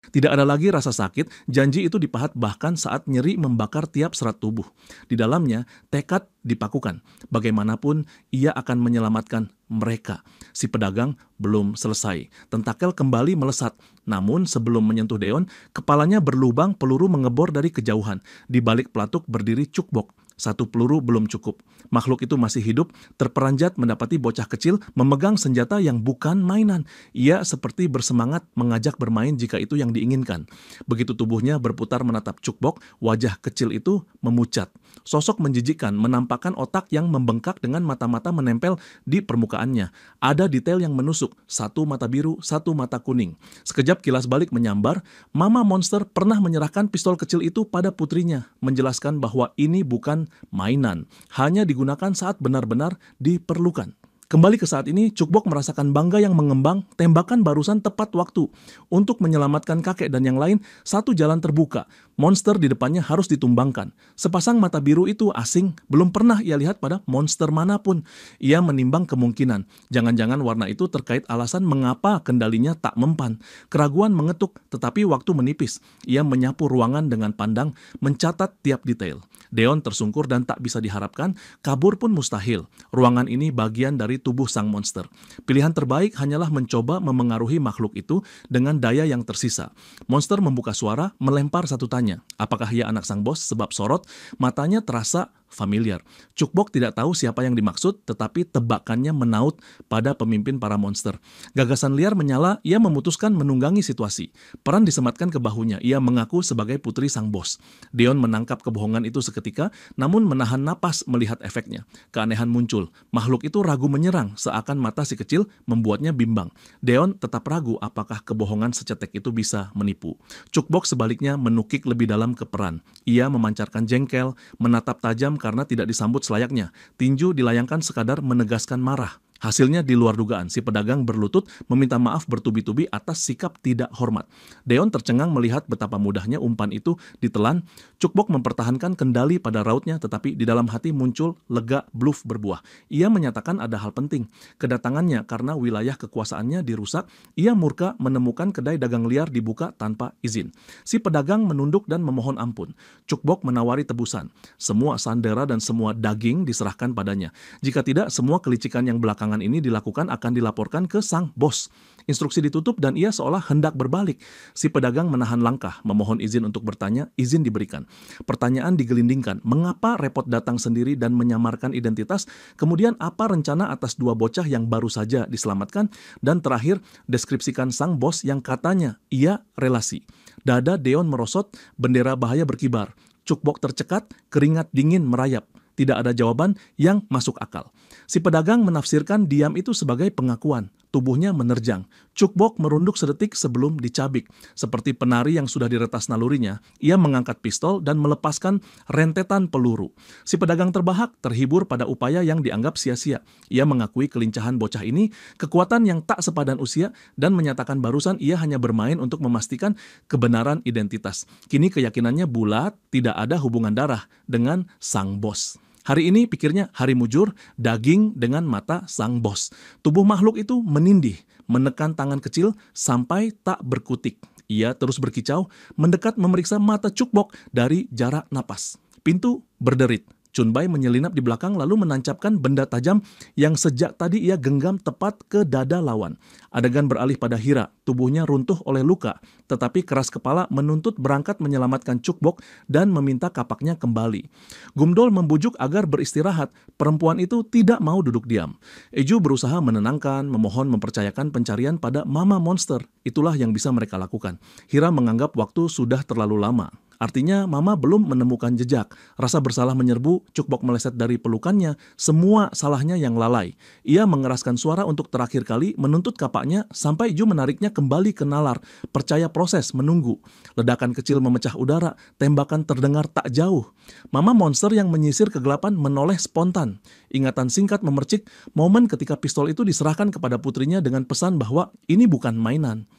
Tidak ada lagi rasa sakit, janji itu dipahat bahkan saat nyeri membakar tiap serat tubuh. Di dalamnya, tekad dipakukan. Bagaimanapun, ia akan menyelamatkan mereka. Si pedagang belum selesai. Tentakel kembali melesat. Namun sebelum menyentuh Deon, kepalanya berlubang, peluru mengebor dari kejauhan. Di balik pelatuk berdiri Cukbok. Satu peluru belum cukup. Makhluk itu masih hidup, terperanjat mendapati bocah kecil memegang senjata yang bukan mainan. Ia seperti bersemangat mengajak bermain jika itu yang diinginkan. Begitu tubuhnya berputar menatap Cukbok, wajah kecil itu memucat. Sosok menjijikkan, menampakkan otak yang membengkak dengan mata-mata menempel di permukaannya. Ada detail yang menusuk, satu mata biru, satu mata kuning. Sekejap kilas balik menyambar, Mama Monster pernah menyerahkan pistol kecil itu pada putrinya, menjelaskan bahwa ini bukan mainan, hanya digunakan saat benar-benar diperlukan. Kembali ke saat ini, Cukbok merasakan bangga yang mengembang, tembakan barusan tepat waktu. Untuk menyelamatkan kakek dan yang lain, satu jalan terbuka. Monster di depannya harus ditumbangkan. Sepasang mata biru itu asing, belum pernah ia lihat pada monster manapun. Ia menimbang kemungkinan. Jangan-jangan warna itu terkait alasan mengapa kendalinya tak mempan. Keraguan mengetuk, tetapi waktu menipis. Ia menyapu ruangan dengan pandang, mencatat tiap detail. Deon tersungkur dan tak bisa diharapkan, kabur pun mustahil. Ruangan ini bagian dari tubuh sang monster. Pilihan terbaik hanyalah mencoba memengaruhi makhluk itu dengan daya yang tersisa. Monster membuka suara, melempar satu tanya. Apakah ia anak sang bos? Sebab sorot, matanya terasa familiar. Cukbok tidak tahu siapa yang dimaksud, tetapi tebakannya menaut pada pemimpin para monster. Gagasan liar menyala, ia memutuskan menunggangi situasi. Peran disematkan ke bahunya, ia mengaku sebagai putri sang bos. Deon menangkap kebohongan itu seketika, namun menahan napas melihat efeknya. Keanehan muncul. Makhluk itu ragu menyerang, seakan mata si kecil membuatnya bimbang. Deon tetap ragu apakah kebohongan secetek itu bisa menipu. Cukbok sebaliknya menukik lebih dalam ke peran. Ia memancarkan jengkel, menatap tajam karena tidak disambut selayaknya. Tinju dilayangkan sekadar menegaskan marah. Hasilnya di luar dugaan, si pedagang berlutut meminta maaf bertubi-tubi atas sikap tidak hormat. Deon tercengang melihat betapa mudahnya umpan itu ditelan. Cukbok mempertahankan kendali pada rautnya, tetapi di dalam hati muncul lega bluff berbuah. Ia menyatakan ada hal penting. Kedatangannya karena wilayah kekuasaannya dirusak, ia murka menemukan kedai dagang liar dibuka tanpa izin. Si pedagang menunduk dan memohon ampun. Cukbok menawari tebusan. Semua sandera dan semua daging diserahkan padanya. Jika tidak, semua kelicikan yang belakangan ini dilakukan akan dilaporkan ke sang bos. Instruksi ditutup dan ia seolah hendak berbalik. Si pedagang menahan langkah, memohon izin untuk bertanya, izin diberikan. Pertanyaan digelindingkan, mengapa repot datang sendiri dan menyamarkan identitas? Kemudian apa rencana atas dua bocah yang baru saja diselamatkan? Dan terakhir, deskripsikan sang bos yang katanya ia relasi. Dada Deon merosot, bendera bahaya berkibar. Cukbok tercekat, keringat dingin merayap. Tidak ada jawaban yang masuk akal. Si pedagang menafsirkan diam itu sebagai pengakuan. Tubuhnya menerjang. Cukbok merunduk sedetik sebelum dicabik. Seperti penari yang sudah diretas nalurinya, ia mengangkat pistol dan melepaskan rentetan peluru. Si pedagang terbahak, terhibur pada upaya yang dianggap sia-sia. Ia mengakui kelincahan bocah ini, kekuatan yang tak sepadan usia, dan menyatakan barusan ia hanya bermain untuk memastikan kebenaran identitas. Kini keyakinannya bulat, tidak ada hubungan darah dengan sang bos. Hari ini pikirnya hari mujur, daging dengan mata sang bos. Tubuh makhluk itu menindih, menekan tangan kecil sampai tak berkutik. Ia terus berkicau, mendekat memeriksa mata Cukbok dari jarak napas. Pintu berderit. Chunbai menyelinap di belakang lalu menancapkan benda tajam yang sejak tadi ia genggam tepat ke dada lawan. Adegan beralih pada Hira, tubuhnya runtuh oleh luka, tetapi keras kepala menuntut berangkat menyelamatkan Cukbok dan meminta kapaknya kembali. Gumdol membujuk agar beristirahat, perempuan itu tidak mau duduk diam. Eju berusaha menenangkan, memohon mempercayakan pencarian pada mama monster. Itulah yang bisa mereka lakukan. Hira menganggap waktu sudah terlalu lama. Artinya mama belum menemukan jejak. Rasa bersalah menyerbu, Cukbok meleset dari pelukannya, semua salahnya yang lalai. Ia mengeraskan suara untuk terakhir kali menuntut kapaknya sampai Ju menariknya kembali ke nalar. Percaya proses, menunggu. Ledakan kecil memecah udara, tembakan terdengar tak jauh. Mama monster yang menyisir kegelapan menoleh spontan. Ingatan singkat memercik momen ketika pistol itu diserahkan kepada putrinya dengan pesan bahwa ini bukan mainan.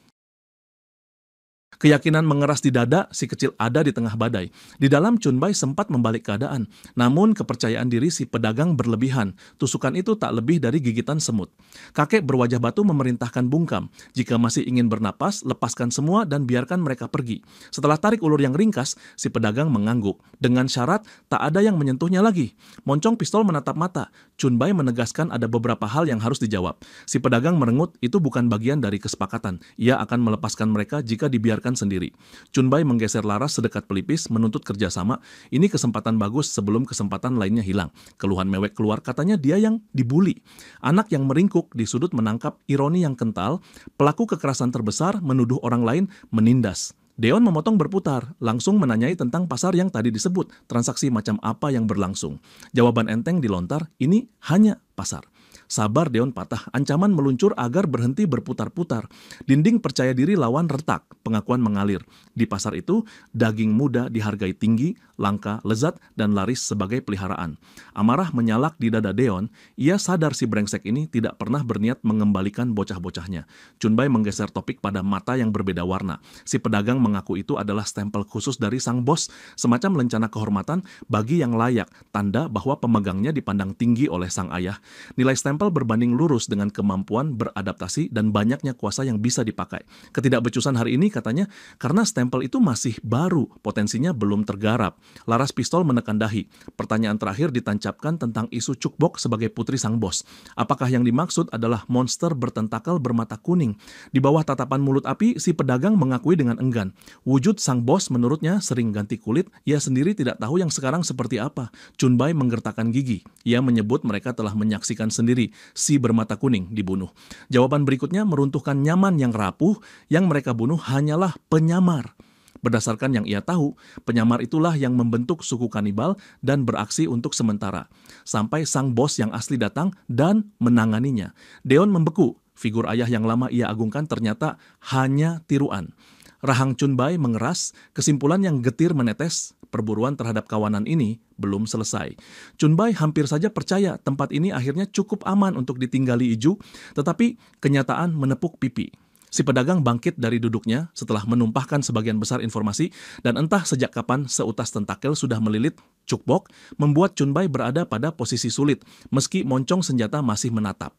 Keyakinan mengeras di dada, si kecil ada di tengah badai. Di dalam Chunbai sempat membalik keadaan. Namun kepercayaan diri si pedagang berlebihan. Tusukan itu tak lebih dari gigitan semut. Kakek berwajah batu memerintahkan bungkam. Jika masih ingin bernapas, lepaskan semua dan biarkan mereka pergi. Setelah tarik ulur yang ringkas, si pedagang mengangguk. Dengan syarat, tak ada yang menyentuhnya lagi. Moncong pistol menatap mata. Chunbai menegaskan ada beberapa hal yang harus dijawab. Si pedagang merengut, itu bukan bagian dari kesepakatan. Ia akan melepaskan mereka jika dibiarkan sendiri. Chunbai menggeser laras sedekat pelipis menuntut kerjasama. Ini kesempatan bagus sebelum kesempatan lainnya hilang. Keluhan mewek keluar, katanya dia yang dibuli. Anak yang meringkuk di sudut menangkap ironi yang kental. Pelaku kekerasan terbesar menuduh orang lain menindas. Deon memotong berputar, langsung menanyai tentang pasar yang tadi disebut. Transaksi macam apa yang berlangsung? Jawaban enteng dilontar, ini hanya pasar. Sabar Deon patah, ancaman meluncur agar berhenti berputar-putar. Dinding percaya diri lawan retak, pengakuan mengalir. Di pasar itu, daging muda dihargai tinggi, langka, lezat, dan laris sebagai peliharaan. Amarah menyalak di dada Deon, ia sadar si brengsek ini tidak pernah berniat mengembalikan bocah-bocahnya. Chunbai menggeser topik pada mata yang berbeda warna. Si pedagang mengaku itu adalah stempel khusus dari sang bos, semacam lencana kehormatan bagi yang layak, tanda bahwa pemegangnya dipandang tinggi oleh sang ayah. Nilai stempel berbanding lurus dengan kemampuan beradaptasi dan banyaknya kuasa yang bisa dipakai. Ketidakbecusan hari ini katanya karena stempel itu masih baru, potensinya belum tergarap. Laras pistol menekan dahi. Pertanyaan terakhir ditancapkan tentang isu Cukbok sebagai putri sang bos. Apakah yang dimaksud adalah monster bertentakel bermata kuning? Di bawah tatapan mulut api, si pedagang mengakui dengan enggan. Wujud sang bos menurutnya sering ganti kulit, ia sendiri tidak tahu yang sekarang seperti apa. Chunbai menggertakkan gigi. Ia menyebut mereka telah menyaksikan sendiri si bermata kuning dibunuh. Jawaban berikutnya meruntuhkan nyaman yang rapuh, yang mereka bunuh hanyalah penyamar. Berdasarkan yang ia tahu, penyamar itulah yang membentuk suku kanibal dan beraksi untuk sementara. Sampai sang bos yang asli datang dan menanganinya. Deon membeku. Figur ayah yang lama ia agungkan ternyata hanya tiruan. Rahang Chunbai mengeras, kesimpulan yang getir menetes, perburuan terhadap kawanan ini belum selesai. Chunbai hampir saja percaya tempat ini akhirnya cukup aman untuk ditinggali Iju, tetapi kenyataan menepuk pipi. Si pedagang bangkit dari duduknya setelah menumpahkan sebagian besar informasi dan entah sejak kapan seutas tentakel sudah melilit Cukbok, membuat Chunbai berada pada posisi sulit meski moncong senjata masih menatap.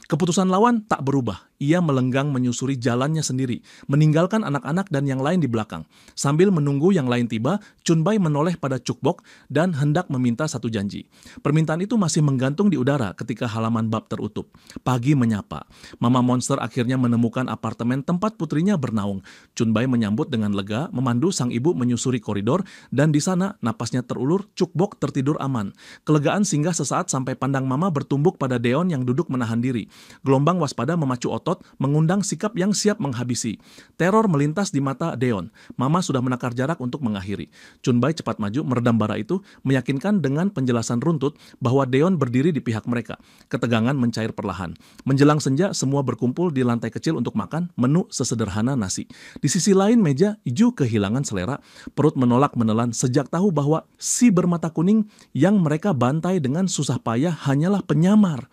Keputusan lawan tak berubah. Ia melenggang menyusuri jalannya sendiri, meninggalkan anak-anak dan yang lain di belakang. Sambil menunggu yang lain tiba, Chunbai menoleh pada Cukbok dan hendak meminta satu janji. Permintaan itu masih menggantung di udara ketika halaman bab terutup. Pagi menyapa. Mama Monster akhirnya menemukan apartemen tempat putrinya bernaung. Chunbai menyambut dengan lega, memandu sang ibu menyusuri koridor, dan di sana napasnya terulur, Cukbok tertidur aman. Kelegaan singgah sesaat sampai pandang mama bertumbuk pada Deon yang duduk menahan diri. Gelombang waspada memacu otot, mengundang sikap yang siap menghabisi. Teror melintas di mata Deon. Mama sudah menakar jarak untuk mengakhiri. Chunbai cepat maju meredam bara itu, meyakinkan dengan penjelasan runtut bahwa Deon berdiri di pihak mereka. Ketegangan mencair perlahan. Menjelang senja, semua berkumpul di lantai kecil untuk makan menu sesederhana nasi. Di sisi lain meja, Iju kehilangan selera. Perut menolak menelan sejak tahu bahwa si bermata kuning yang mereka bantai dengan susah payah hanyalah penyamar.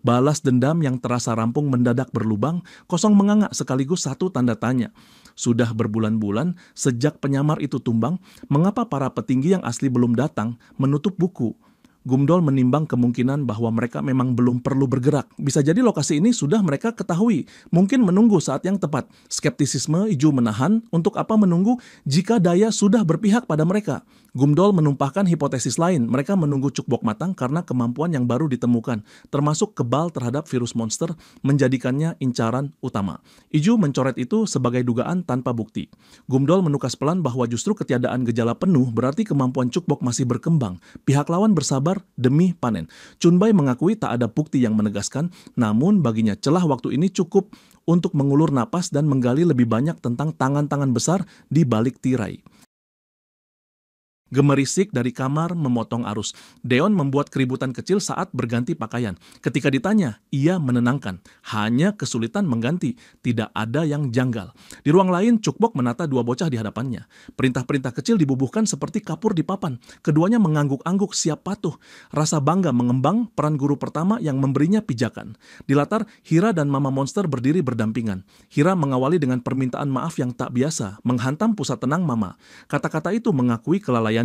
Balas dendam yang terasa rampung mendadak berlubang, kosong menganga sekaligus satu tanda tanya. Sudah berbulan-bulan sejak penyamar itu tumbang, mengapa para petinggi yang asli belum datang menutup buku? Gumdol menimbang kemungkinan bahwa mereka memang belum perlu bergerak. Bisa jadi lokasi ini sudah mereka ketahui, mungkin menunggu saat yang tepat. Skeptisisme Iju menahan, untuk apa menunggu jika daya sudah berpihak pada mereka. Gumdol menumpahkan hipotesis lain, mereka menunggu Cukbok matang karena kemampuan yang baru ditemukan, termasuk kebal terhadap virus monster, menjadikannya incaran utama. Iju mencoret itu sebagai dugaan tanpa bukti. Gumdol menukas pelan bahwa justru ketiadaan gejala penuh berarti kemampuan Cukbok masih berkembang. Pihak lawan bersabar demi panen. Chunbai mengakui tak ada bukti yang menegaskan, namun baginya celah waktu ini cukup untuk mengulur napas dan menggali lebih banyak tentang tangan-tangan besar di balik tirai. Gemerisik dari kamar memotong arus. Deon membuat keributan kecil saat berganti pakaian. Ketika ditanya, ia menenangkan. Hanya kesulitan mengganti. Tidak ada yang janggal. Di ruang lain, Cukbok menata dua bocah di hadapannya. Perintah-perintah kecil dibubuhkan seperti kapur di papan. Keduanya mengangguk-angguk siap patuh. Rasa bangga mengembang peran guru pertama yang memberinya pijakan. Di latar, Hira dan Mama Monster berdiri berdampingan. Hira mengawali dengan permintaan maaf yang tak biasa, menghantam pusat tenang Mama. Kata-kata itu mengakui kelalaian.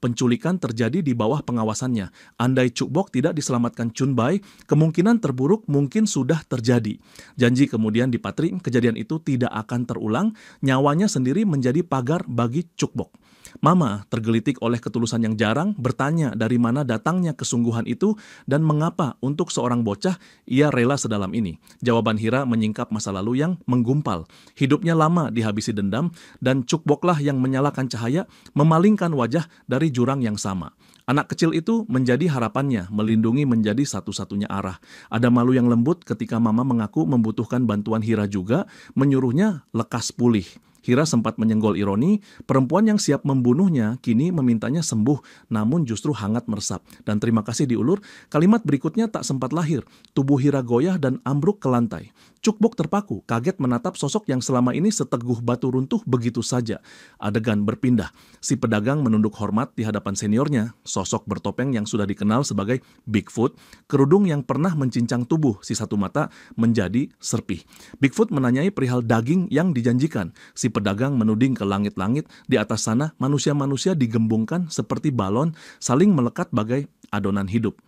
Penculikan terjadi di bawah pengawasannya. Andai Cukbok tidak diselamatkan Chunbai, kemungkinan terburuk mungkin sudah terjadi. Janji kemudian dipatri, kejadian itu tidak akan terulang, nyawanya sendiri menjadi pagar bagi Cukbok. Mama tergelitik oleh ketulusan yang jarang, bertanya dari mana datangnya kesungguhan itu dan mengapa untuk seorang bocah ia rela sedalam ini. Jawaban Hira menyingkap masa lalu yang menggumpal. Hidupnya lama dihabisi dendam dan Cukboklah yang menyalakan cahaya, memalingkan wajah dari jurang yang sama. Anak kecil itu menjadi harapannya, melindungi menjadi satu-satunya arah. Ada malu yang lembut ketika Mama mengaku membutuhkan bantuan Hira juga, menyuruhnya lekas pulih. Hira sempat menyenggol ironi, perempuan yang siap membunuhnya kini memintanya sembuh, namun justru hangat meresap. Dan terima kasih diulur, kalimat berikutnya tak sempat lahir. Tubuh Hira goyah dan ambruk ke lantai. Cukbok terpaku, kaget menatap sosok yang selama ini seteguh batu runtuh begitu saja. Adegan berpindah. Si pedagang menunduk hormat di hadapan seniornya, sosok bertopeng yang sudah dikenal sebagai Bigfoot, kerudung yang pernah mencincang tubuh si satu mata menjadi serpih. Bigfoot menanyai perihal daging yang dijanjikan. Si pedagang menuding ke langit-langit, di atas sana manusia-manusia digembungkan seperti balon, saling melekat bagai adonan hidup.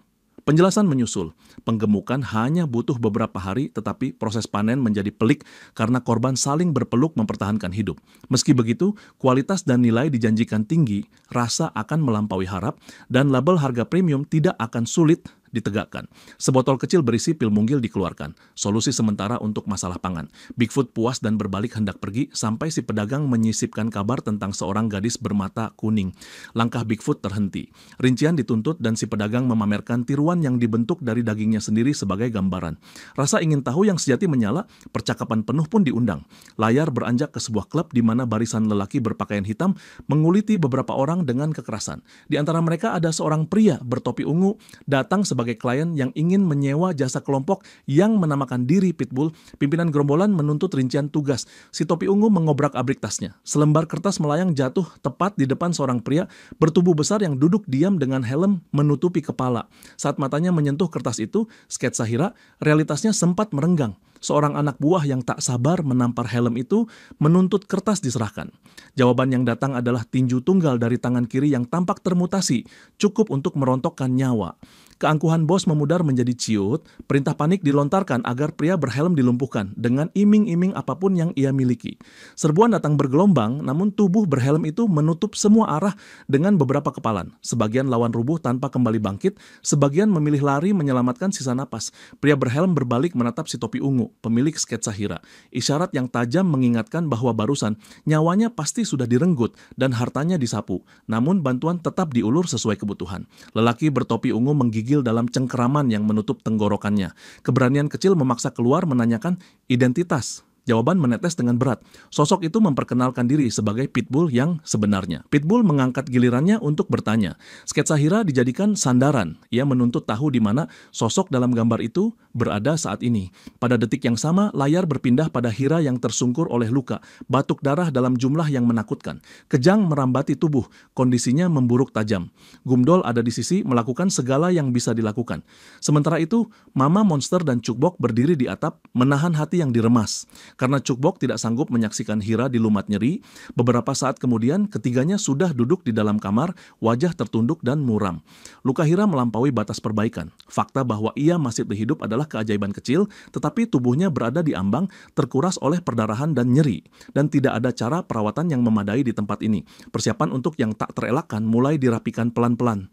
Penjelasan menyusul. Penggemukan hanya butuh beberapa hari, tetapi proses panen menjadi pelik karena korban saling berpeluk mempertahankan hidup. Meski begitu, kualitas dan nilai dijanjikan tinggi, rasa akan melampaui harap, dan label harga premium tidak akan sulit ditegakkan. Sebotol kecil berisi pil munggil dikeluarkan. Solusi sementara untuk masalah pangan. Bigfoot puas dan berbalik hendak pergi sampai si pedagang menyisipkan kabar tentang seorang gadis bermata kuning. Langkah Bigfoot terhenti. Rincian dituntut dan si pedagang memamerkan tiruan yang dibentuk dari dagingnya sendiri sebagai gambaran. Rasa ingin tahu yang sejati menyala, percakapan penuh pun diundang. Layar beranjak ke sebuah klub di mana barisan lelaki berpakaian hitam menguliti beberapa orang dengan kekerasan. Di antara mereka ada seorang pria bertopi ungu datang sebagai klien yang ingin menyewa jasa kelompok yang menamakan diri Pitbull. Pimpinan gerombolan menuntut rincian tugas. Si topi ungu mengobrak-abrik tasnya. Selembar kertas melayang jatuh tepat di depan seorang pria bertubuh besar yang duduk diam dengan helm menutupi kepala. Saat matanya menyentuh kertas itu, sketsa Hira, realitasnya sempat merenggang. Seorang anak buah yang tak sabar menampar helm itu menuntut kertas diserahkan. Jawaban yang datang adalah tinju tunggal dari tangan kiri yang tampak termutasi, cukup untuk merontokkan nyawa. Keangkuhan bos memudar menjadi ciut, perintah panik dilontarkan agar pria berhelm dilumpuhkan dengan iming-iming apapun yang ia miliki. Serbuan datang bergelombang, namun tubuh berhelm itu menutup semua arah dengan beberapa kepalan. Sebagian lawan rubuh tanpa kembali bangkit, sebagian memilih lari menyelamatkan sisa napas. Pria berhelm berbalik menatap si topi ungu, pemilik sketsa Hira. Isyarat yang tajam mengingatkan bahwa barusan nyawanya pasti sudah direnggut dan hartanya disapu. Namun bantuan tetap diulur sesuai kebutuhan. Lelaki bertopi ungu menggigil dalam cengkeraman yang menutup tenggorokannya. Keberanian kecil memaksa keluar menanyakan identitas. Jawaban menetes dengan berat. Sosok itu memperkenalkan diri sebagai Pitbull yang sebenarnya. Pitbull mengangkat gilirannya untuk bertanya. Sketsa Hira dijadikan sandaran. Ia menuntut tahu di mana sosok dalam gambar itu berada saat ini. Pada detik yang sama, layar berpindah pada Hira yang tersungkur oleh luka, batuk darah dalam jumlah yang menakutkan. Kejang merambati tubuh, kondisinya memburuk tajam. Gumdol ada di sisi melakukan segala yang bisa dilakukan. Sementara itu, Mama Monster dan Cukbok berdiri di atap, menahan hati yang diremas. Karena Cukbok tidak sanggup menyaksikan Hira dilumat nyeri, beberapa saat kemudian ketiganya sudah duduk di dalam kamar, wajah tertunduk dan muram. Luka Hira melampaui batas perbaikan. Fakta bahwa ia masih hidup adalah keajaiban kecil, tetapi tubuhnya berada di ambang, terkuras oleh perdarahan dan nyeri. Dan tidak ada cara perawatan yang memadai di tempat ini. Persiapan untuk yang tak terelakkan mulai dirapikan pelan-pelan.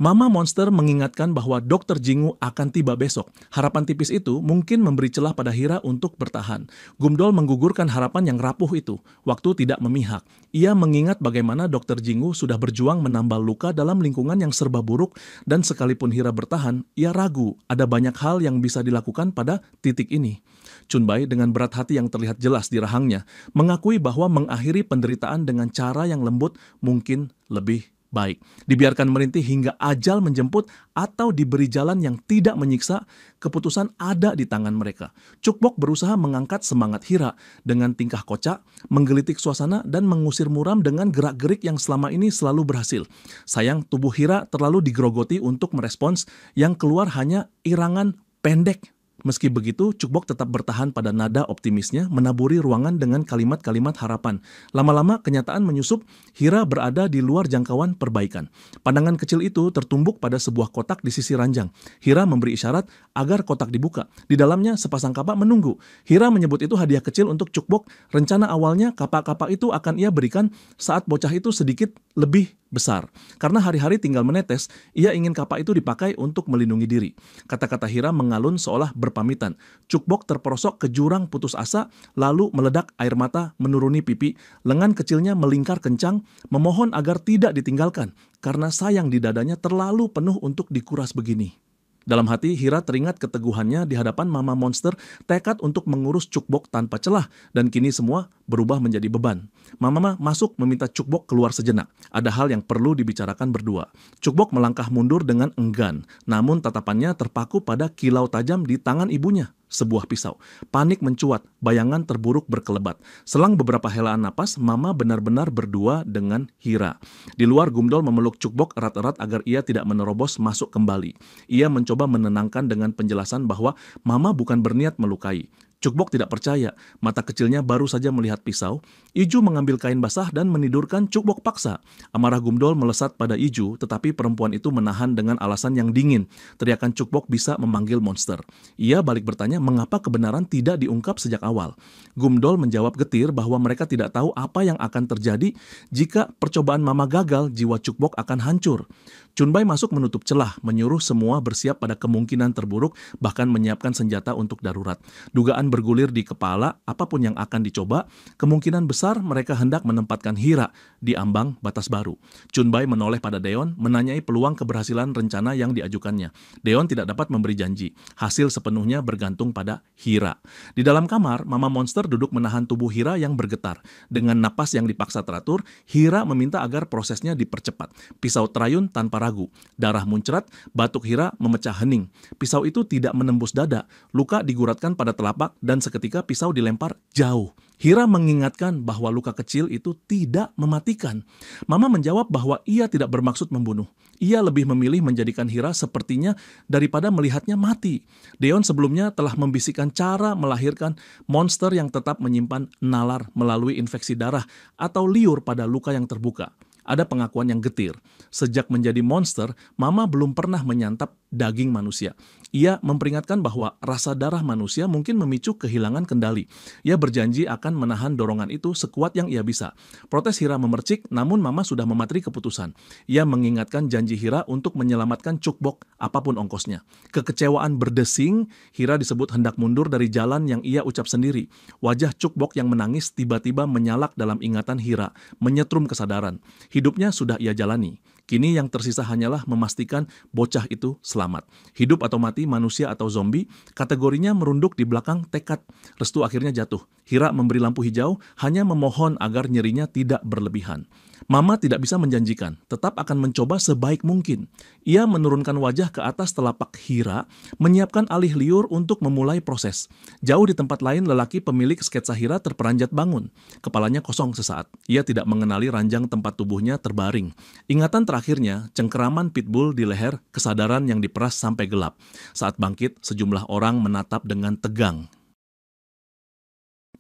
Mama Monster mengingatkan bahwa Dr. Jingu akan tiba besok. Harapan tipis itu mungkin memberi celah pada Hira untuk bertahan. Gumdol menggugurkan harapan yang rapuh itu. Waktu tidak memihak. Ia mengingat bagaimana Dr. Jingu sudah berjuang menambal luka dalam lingkungan yang serba buruk, dan sekalipun Hira bertahan, ia ragu ada banyak hal yang bisa dilakukan pada titik ini. Chunbai dengan berat hati yang terlihat jelas di rahangnya, mengakui bahwa mengakhiri penderitaan dengan cara yang lembut mungkin lebih baik. Dibiarkan merintih hingga ajal menjemput atau diberi jalan yang tidak menyiksa, keputusan ada di tangan mereka. Cukbok berusaha mengangkat semangat Hira dengan tingkah kocak, menggelitik suasana dan mengusir muram dengan gerak-gerik yang selama ini selalu berhasil. Sayang, tubuh Hira terlalu digerogoti untuk merespons, yang keluar hanya irangan pendek. Meski begitu, Cukbok tetap bertahan pada nada optimisnya, menaburi ruangan dengan kalimat-kalimat harapan. Lama-lama kenyataan menyusup, Hira berada di luar jangkauan perbaikan. Pandangan kecil itu tertumbuk pada sebuah kotak di sisi ranjang. Hira memberi isyarat agar kotak dibuka. Di dalamnya sepasang kapak menunggu. Hira menyebut itu hadiah kecil untuk Cukbok. Rencana awalnya kapak-kapak itu akan ia berikan saat bocah itu sedikit lebih besar. Karena hari-hari tinggal menetes, ia ingin kapak itu dipakai untuk melindungi diri. Kata-kata Hira mengalun seolah berpamitan. Cukbok terperosok ke jurang putus asa, lalu meledak air mata menuruni pipi, lengan kecilnya melingkar kencang, memohon agar tidak ditinggalkan, karena sayang di dadanya terlalu penuh untuk dikuras begini. Dalam hati, Hira teringat keteguhannya di hadapan Mama Monster, tekad untuk mengurus Cukbok tanpa celah, dan kini semua berubah menjadi beban. Mama masuk meminta Cukbok keluar sejenak. Ada hal yang perlu dibicarakan berdua. Cukbok melangkah mundur dengan enggan, namun tatapannya terpaku pada kilau tajam di tangan ibunya. Sebuah pisau. Panik mencuat, bayangan terburuk berkelebat. Selang beberapa helaan napas, Mama benar-benar berdua dengan Hira. Di luar, Gumdol memeluk Cukbok erat-erat agar ia tidak menerobos masuk kembali. Ia mencoba menenangkan dengan penjelasan bahwa Mama bukan berniat melukai. Cukbok tidak percaya, mata kecilnya baru saja melihat pisau. Iju mengambil kain basah dan menidurkan Cukbok paksa. Amarah Gumdol melesat pada Iju, tetapi perempuan itu menahan dengan alasan yang dingin. Teriakan Cukbok bisa memanggil monster. Ia balik bertanya mengapa kebenaran tidak diungkap sejak awal. Gumdol menjawab getir bahwa mereka tidak tahu apa yang akan terjadi jika percobaan Mama gagal, jiwa Cukbok akan hancur. Chunbai masuk menutup celah, menyuruh semua bersiap pada kemungkinan terburuk, bahkan menyiapkan senjata untuk darurat. Dugaan bergulir di kepala, apapun yang akan dicoba, kemungkinan besar mereka hendak menempatkan Hira di ambang batas baru. Chunbai menoleh pada Deon, menanyai peluang keberhasilan rencana yang diajukannya. Deon tidak dapat memberi janji. Hasil sepenuhnya bergantung pada Hira. Di dalam kamar, Mama Monster duduk menahan tubuh Hira yang bergetar. Dengan napas yang dipaksa teratur, Hira meminta agar prosesnya dipercepat. Pisau terayun tanpa ragu. Darah muncrat, batuk Hira memecah hening. Pisau itu tidak menembus dada. Luka diguratkan pada telapak dan seketika pisau dilempar jauh. Hira mengingatkan bahwa luka kecil itu tidak mematikan. Mama menjawab bahwa ia tidak bermaksud membunuh. Ia lebih memilih menjadikan Hira sepertinya daripada melihatnya mati. Deon sebelumnya telah membisikkan cara melahirkan monster yang tetap menyimpan nalar melalui infeksi darah atau liur pada luka yang terbuka. Ada pengakuan yang getir. Sejak menjadi monster, Mama belum pernah menyantap daging manusia. Ia memperingatkan bahwa rasa darah manusia mungkin memicu kehilangan kendali. Ia berjanji akan menahan dorongan itu sekuat yang ia bisa. Protes Hira memercik, namun Mama sudah mematri keputusan. Ia mengingatkan janji Hira untuk menyelamatkan Cukbok apapun ongkosnya. Kekecewaan berdesing, Hira disebut hendak mundur dari jalan yang ia ucap sendiri. Wajah Cukbok yang menangis tiba-tiba menyalak dalam ingatan Hira, menyetrum kesadaran. Hidupnya sudah ia jalani. Kini yang tersisa hanyalah memastikan bocah itu selamat. Hidup atau mati, manusia atau zombie, kategorinya merunduk di belakang tekad. Restu akhirnya jatuh. Hira memberi lampu hijau, hanya memohon agar nyerinya tidak berlebihan. Mama tidak bisa menjanjikan, tetap akan mencoba sebaik mungkin. Ia menurunkan wajah ke atas telapak Hira, menyiapkan alih liur untuk memulai proses. Jauh di tempat lain, lelaki pemilik sketsa Hira terperanjat bangun. Kepalanya kosong sesaat. Ia tidak mengenali ranjang tempat tubuhnya terbaring. Ingatan terakhirnya, cengkeraman pitbull di leher, kesadaran yang diperas sampai gelap. Saat bangkit, sejumlah orang menatap dengan tegang.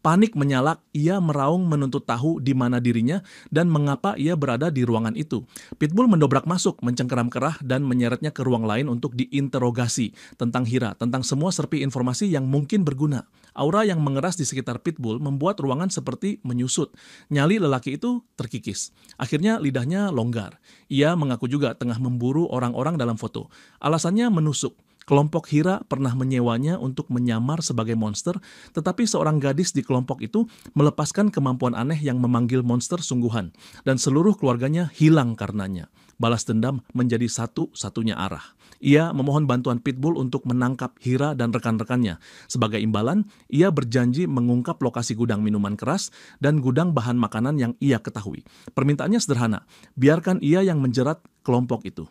Panik menyalak, ia meraung menuntut tahu di mana dirinya dan mengapa ia berada di ruangan itu. Pitbull mendobrak masuk, mencengkeram kerah dan menyeretnya ke ruang lain untuk diinterogasi tentang Hira, tentang semua serpi informasi yang mungkin berguna. Aura yang mengeras di sekitar Pitbull membuat ruangan seperti menyusut. Nyali lelaki itu terkikis. Akhirnya lidahnya longgar. Ia mengaku juga tengah memburu orang-orang dalam foto. Alasannya menusuk. Kelompok Hira pernah menyewanya untuk menyamar sebagai monster, tetapi seorang gadis di kelompok itu melepaskan kemampuan aneh yang memanggil monster sungguhan, dan seluruh keluarganya hilang karenanya. Balas dendam menjadi satu-satunya arah. Ia memohon bantuan Pitbull untuk menangkap Hira dan rekan-rekannya. Sebagai imbalan, ia berjanji mengungkap lokasi gudang minuman keras dan gudang bahan makanan yang ia ketahui. Permintaannya sederhana, biarkan ia yang menjerat kelompok itu.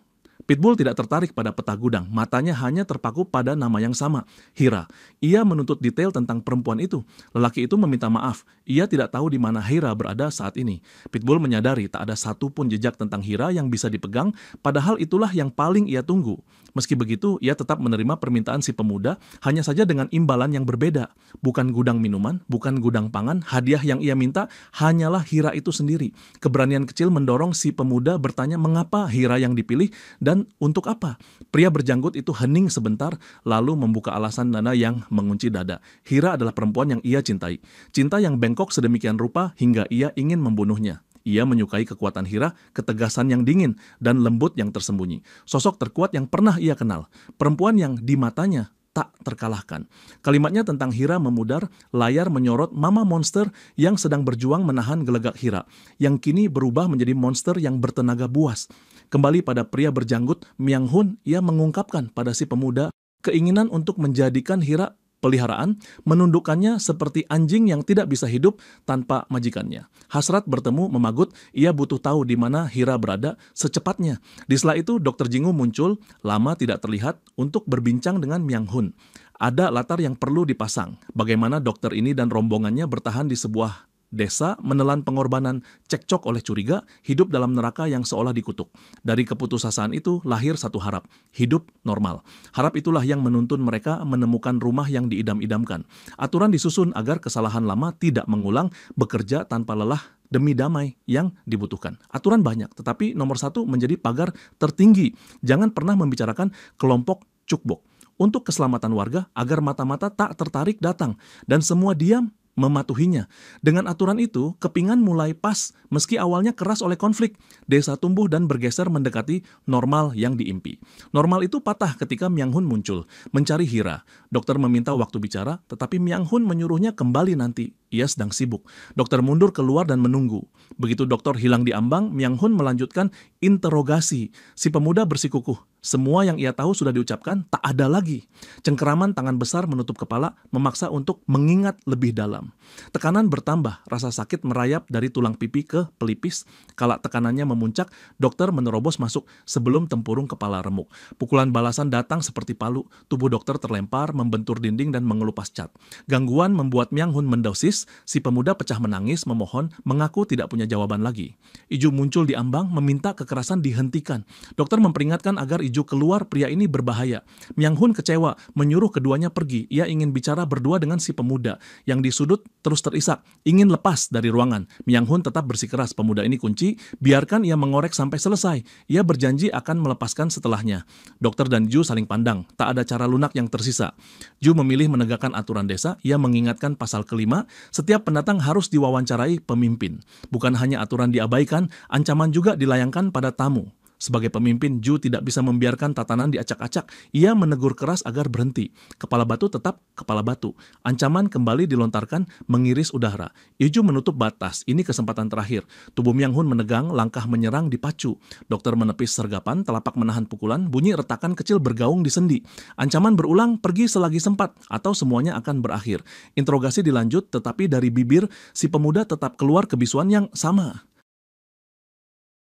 Pitbull tidak tertarik pada peta gudang, matanya hanya terpaku pada nama yang sama, Hira. Ia menuntut detail tentang perempuan itu. Lelaki itu meminta maaf, ia tidak tahu di mana Hira berada saat ini. Pitbull menyadari tak ada satu pun jejak tentang Hira yang bisa dipegang, padahal itulah yang paling ia tunggu. Meski begitu, ia tetap menerima permintaan si pemuda, hanya saja dengan imbalan yang berbeda. Bukan gudang minuman, bukan gudang pangan, hadiah yang ia minta hanyalah Hira itu sendiri. Keberanian kecil mendorong si pemuda bertanya mengapa Hira yang dipilih dan untuk apa? Pria berjanggut itu hening sebentar, lalu membuka alasan dana yang mengunci dada. Hira adalah perempuan yang ia cintai. Cinta yang bengkok sedemikian rupa hingga ia ingin membunuhnya. Ia menyukai kekuatan Hira, ketegasan yang dingin, dan lembut yang tersembunyi. Sosok terkuat yang pernah ia kenal. Perempuan yang di matanya tak terkalahkan. Kalimatnya tentang Hira memudar, layar menyorot mama monster yang sedang berjuang menahan gelegak Hira, yang kini berubah menjadi monster yang bertenaga buas. Kembali pada pria berjanggut, Myang Hun, ia mengungkapkan pada si pemuda keinginan untuk menjadikan Hira peliharaan, menundukkannya seperti anjing yang tidak bisa hidup tanpa majikannya. Hasrat bertemu memagut, ia butuh tahu di mana Hira berada secepatnya. Di sela itu, Dr. Jingu muncul, lama tidak terlihat, untuk berbincang dengan Myang Hun. Ada latar yang perlu dipasang, bagaimana dokter ini dan rombongannya bertahan di sebuah desa, menelan pengorbanan, cekcok oleh curiga, hidup dalam neraka yang seolah dikutuk. Dari keputusasaan itu lahir satu harap, hidup normal. Harap itulah yang menuntun mereka menemukan rumah yang diidam-idamkan. Aturan disusun agar kesalahan lama tidak mengulang, bekerja tanpa lelah demi damai yang dibutuhkan. Aturan banyak, tetapi nomor satu menjadi pagar tertinggi. Jangan pernah membicarakan kelompok cukbok. Untuk keselamatan warga, agar mata-mata tak tertarik datang, dan semua diam mematuhinya. Dengan aturan itu, Kepingan mulai pas meski awalnya keras oleh konflik. Desa tumbuh dan bergeser mendekati normal yang diimpi. Normal itu patah ketika Myang Hun muncul, mencari Hira. Dokter meminta waktu bicara, tetapi Myang Hun menyuruhnya kembali nanti. Ia sedang sibuk. Dokter mundur keluar dan menunggu. Begitu dokter hilang di ambang, Myang Hun melanjutkan interogasi. Si pemuda bersikukuh. Semua yang ia tahu sudah diucapkan, tak ada lagi. Cengkeraman tangan besar menutup kepala, memaksa untuk mengingat lebih dalam. Tekanan bertambah, rasa sakit merayap dari tulang pipi ke pelipis. Kala tekanannya memuncak, dokter menerobos masuk sebelum tempurung kepala remuk. Pukulan balasan datang seperti palu, tubuh dokter terlempar, membentur dinding dan mengelupas cat. Gangguan membuat Myang Hun mendosis, si pemuda pecah menangis, memohon, mengaku tidak punya jawaban lagi. Iju muncul di ambang, meminta kekerasan dihentikan. Dokter memperingatkan agar Iju keluar, pria ini berbahaya. Myang Hun kecewa, menyuruh keduanya pergi. Ia ingin bicara berdua dengan si pemuda, yang di sudut terus terisak, ingin lepas dari ruangan. Myang Hun tetap bersikeras, pemuda ini kunci, biarkan ia mengorek sampai selesai. Ia berjanji akan melepaskan setelahnya. Dokter dan Ju saling pandang, tak ada cara lunak yang tersisa. Ju memilih menegakkan aturan desa, ia mengingatkan pasal kelima, setiap pendatang harus diwawancarai pemimpin. Bukan hanya aturan diabaikan, ancaman juga dilayangkan pada tamu. Sebagai pemimpin, Ju tidak bisa membiarkan tatanan diacak-acak. Ia menegur keras agar berhenti. Kepala batu tetap kepala batu. Ancaman kembali dilontarkan, mengiris udara. Iju menutup batas. Ini kesempatan terakhir. Tubuh Myang Hun menegang, langkah menyerang dipacu. Dokter menepis sergapan, telapak menahan pukulan, bunyi retakan kecil bergaung di sendi. Ancaman berulang, pergi selagi sempat, atau semuanya akan berakhir. Interogasi dilanjut, tetapi dari bibir, si pemuda tetap keluar kebisuan yang sama.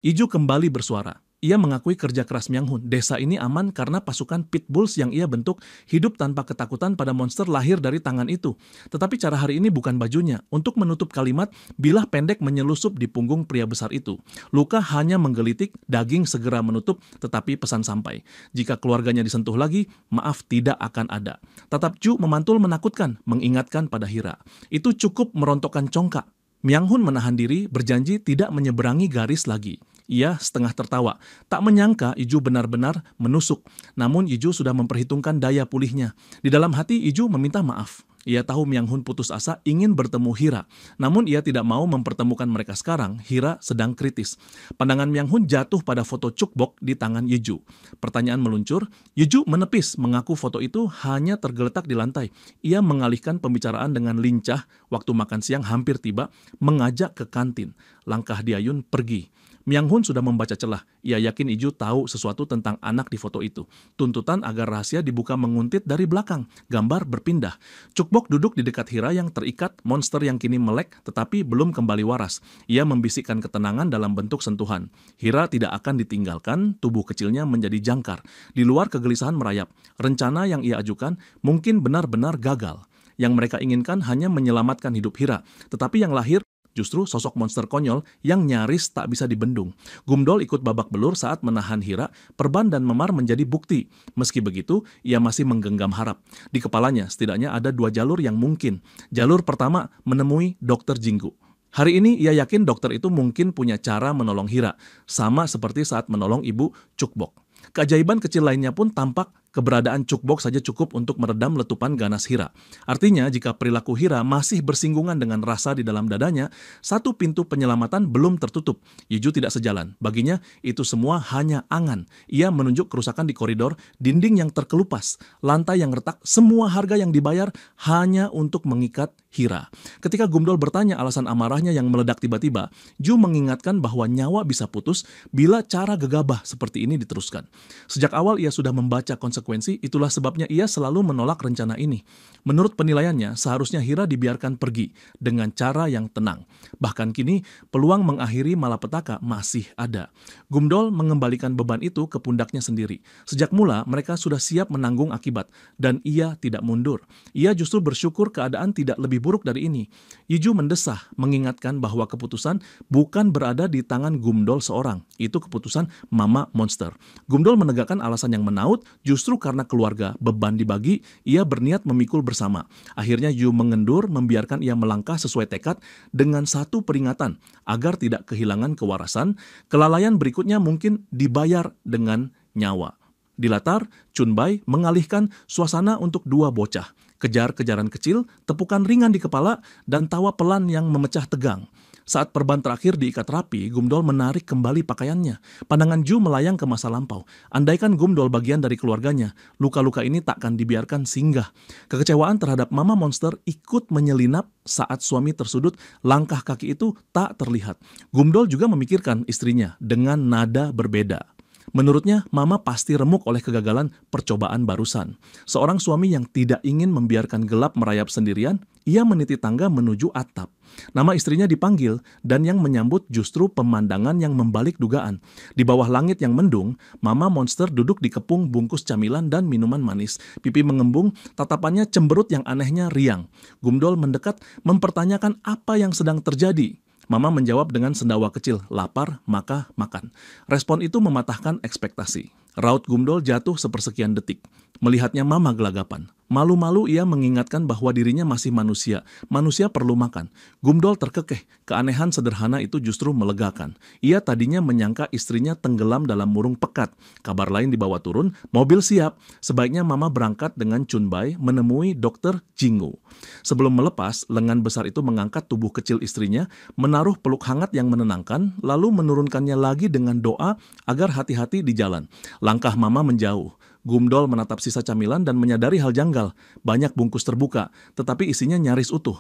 Iju kembali bersuara. Ia mengakui kerja keras Myang Hun. Desa ini aman karena pasukan pitbulls yang ia bentuk hidup tanpa ketakutan pada monster lahir dari tangan itu. Tetapi cara hari ini bukan bajunya. Untuk menutup kalimat, bilah pendek menyelusup di punggung pria besar itu. Luka hanya menggelitik, daging segera menutup, tetapi pesan sampai. Jika keluarganya disentuh lagi, maaf tidak akan ada. Tatap Ju memantul menakutkan, mengingatkan pada Hira. Itu cukup merontokkan congkak. Myang Hun menahan diri, berjanji tidak menyeberangi garis lagi. Ia setengah tertawa. Tak menyangka Iju benar-benar menusuk. Namun Iju sudah memperhitungkan daya pulihnya. Di dalam hati Iju meminta maaf. Ia tahu Myang Hun putus asa ingin bertemu Hira. Namun ia tidak mau mempertemukan mereka sekarang. Hira sedang kritis. Pandangan Myang Hun jatuh pada foto cukbok di tangan Yeju. Pertanyaan meluncur. Yeju menepis, mengaku foto itu hanya tergeletak di lantai. Ia mengalihkan pembicaraan dengan lincah. Waktu makan siang hampir tiba, mengajak ke kantin. Langkah Diayun pergi. Myang Hun sudah membaca celah. Ia yakin Iju tahu sesuatu tentang anak di foto itu. Tuntutan agar rahasia dibuka menguntit dari belakang. Gambar berpindah. Cukbok duduk di dekat Hira yang terikat, monster yang kini melek tetapi belum kembali waras. Ia membisikkan ketenangan dalam bentuk sentuhan. Hira tidak akan ditinggalkan, tubuh kecilnya menjadi jangkar. Di luar kegelisahan merayap. Rencana yang ia ajukan mungkin benar-benar gagal. Yang mereka inginkan hanya menyelamatkan hidup Hira. Tetapi yang lahir justru sosok monster konyol yang nyaris tak bisa dibendung. Gumdol ikut babak belur saat menahan Hira, Perban dan Memar menjadi bukti. Meski begitu, ia masih menggenggam harap. Di kepalanya setidaknya ada dua jalur yang mungkin. Jalur pertama, menemui Dr. Jinggu. Hari ini ia yakin dokter itu mungkin punya cara menolong Hira, sama seperti saat menolong ibu Cukbok. Keajaiban kecil lainnya pun tampak keberadaan cukbok saja cukup untuk meredam letupan ganas Hira. Artinya, jika perilaku Hira masih bersinggungan dengan rasa di dalam dadanya, satu pintu penyelamatan belum tertutup. Yiju tidak sejalan. Baginya, itu semua hanya angan. Ia menunjuk kerusakan di koridor, dinding yang terkelupas, lantai yang retak, semua harga yang dibayar hanya untuk mengikat Hira. Ketika Gumdol bertanya alasan amarahnya yang meledak tiba-tiba, Ju mengingatkan bahwa nyawa bisa putus bila cara gegabah seperti ini diteruskan. Sejak awal ia sudah membaca konsekuensi, itulah sebabnya ia selalu menolak rencana ini. Menurut penilaiannya, seharusnya Hira dibiarkan pergi dengan cara yang tenang. Bahkan kini, peluang mengakhiri malapetaka masih ada. Gumdol mengembalikan beban itu ke pundaknya sendiri. Sejak mula, mereka sudah siap menanggung akibat, dan ia tidak mundur. Ia justru bersyukur keadaan tidak lebih buruk dari ini. Yiju mendesah, mengingatkan bahwa keputusan bukan berada di tangan Gumdol seorang. Itu keputusan Mama Monster. Gumdol menegakkan alasan yang menaut, justru karena keluarga, beban dibagi, ia berniat memikul bersama. Akhirnya Yu mengendur, membiarkan ia melangkah sesuai tekad dengan satu peringatan, agar tidak kehilangan kewarasan. Kelalaian berikutnya mungkin dibayar dengan nyawa. Di latar, Chunbai mengalihkan suasana untuk dua bocah. Kejar-kejaran kecil, tepukan ringan di kepala, dan tawa pelan yang memecah tegang. Saat perban terakhir diikat rapi, Gumdol menarik kembali pakaiannya. Pandangan Ju melayang ke masa lampau. Andaikan Gumdol bagian dari keluarganya, luka-luka ini takkan dibiarkan singgah. Kekecewaan terhadap Mama Monster ikut menyelinap saat suami tersudut, langkah kaki itu tak terlihat. Gumdol juga memikirkan istrinya dengan nada berbeda. Menurutnya, Mama pasti remuk oleh kegagalan percobaan barusan. Seorang suami yang tidak ingin membiarkan gelap merayap sendirian, ia meniti tangga menuju atap. Nama istrinya dipanggil, dan yang menyambut justru pemandangan yang membalik dugaan. Di bawah langit yang mendung, Mama Monster duduk dikepung bungkus camilan dan minuman manis. Pipi mengembung, tatapannya cemberut yang anehnya riang. Gumdol mendekat, mempertanyakan apa yang sedang terjadi. Mama menjawab dengan sendawa kecil, lapar, maka makan. Respon itu mematahkan ekspektasi. Raut Gumdol jatuh sepersekian detik. Melihatnya Mama gelagapan. Malu-malu ia mengingatkan bahwa dirinya masih manusia. Manusia perlu makan. Gumdol terkekeh. Keanehan sederhana itu justru melegakan. Ia tadinya menyangka istrinya tenggelam dalam murung pekat. Kabar lain dibawa turun, mobil siap. Sebaiknya Mama berangkat dengan Chunbai menemui Dokter Jinggu. Sebelum melepas, lengan besar itu mengangkat tubuh kecil istrinya, menaruh peluk hangat yang menenangkan, lalu menurunkannya lagi dengan doa agar hati-hati di jalan. Langkah Mama menjauh. Gumdol menatap sisa camilan dan menyadari hal janggal. Banyak bungkus terbuka, tetapi isinya nyaris utuh.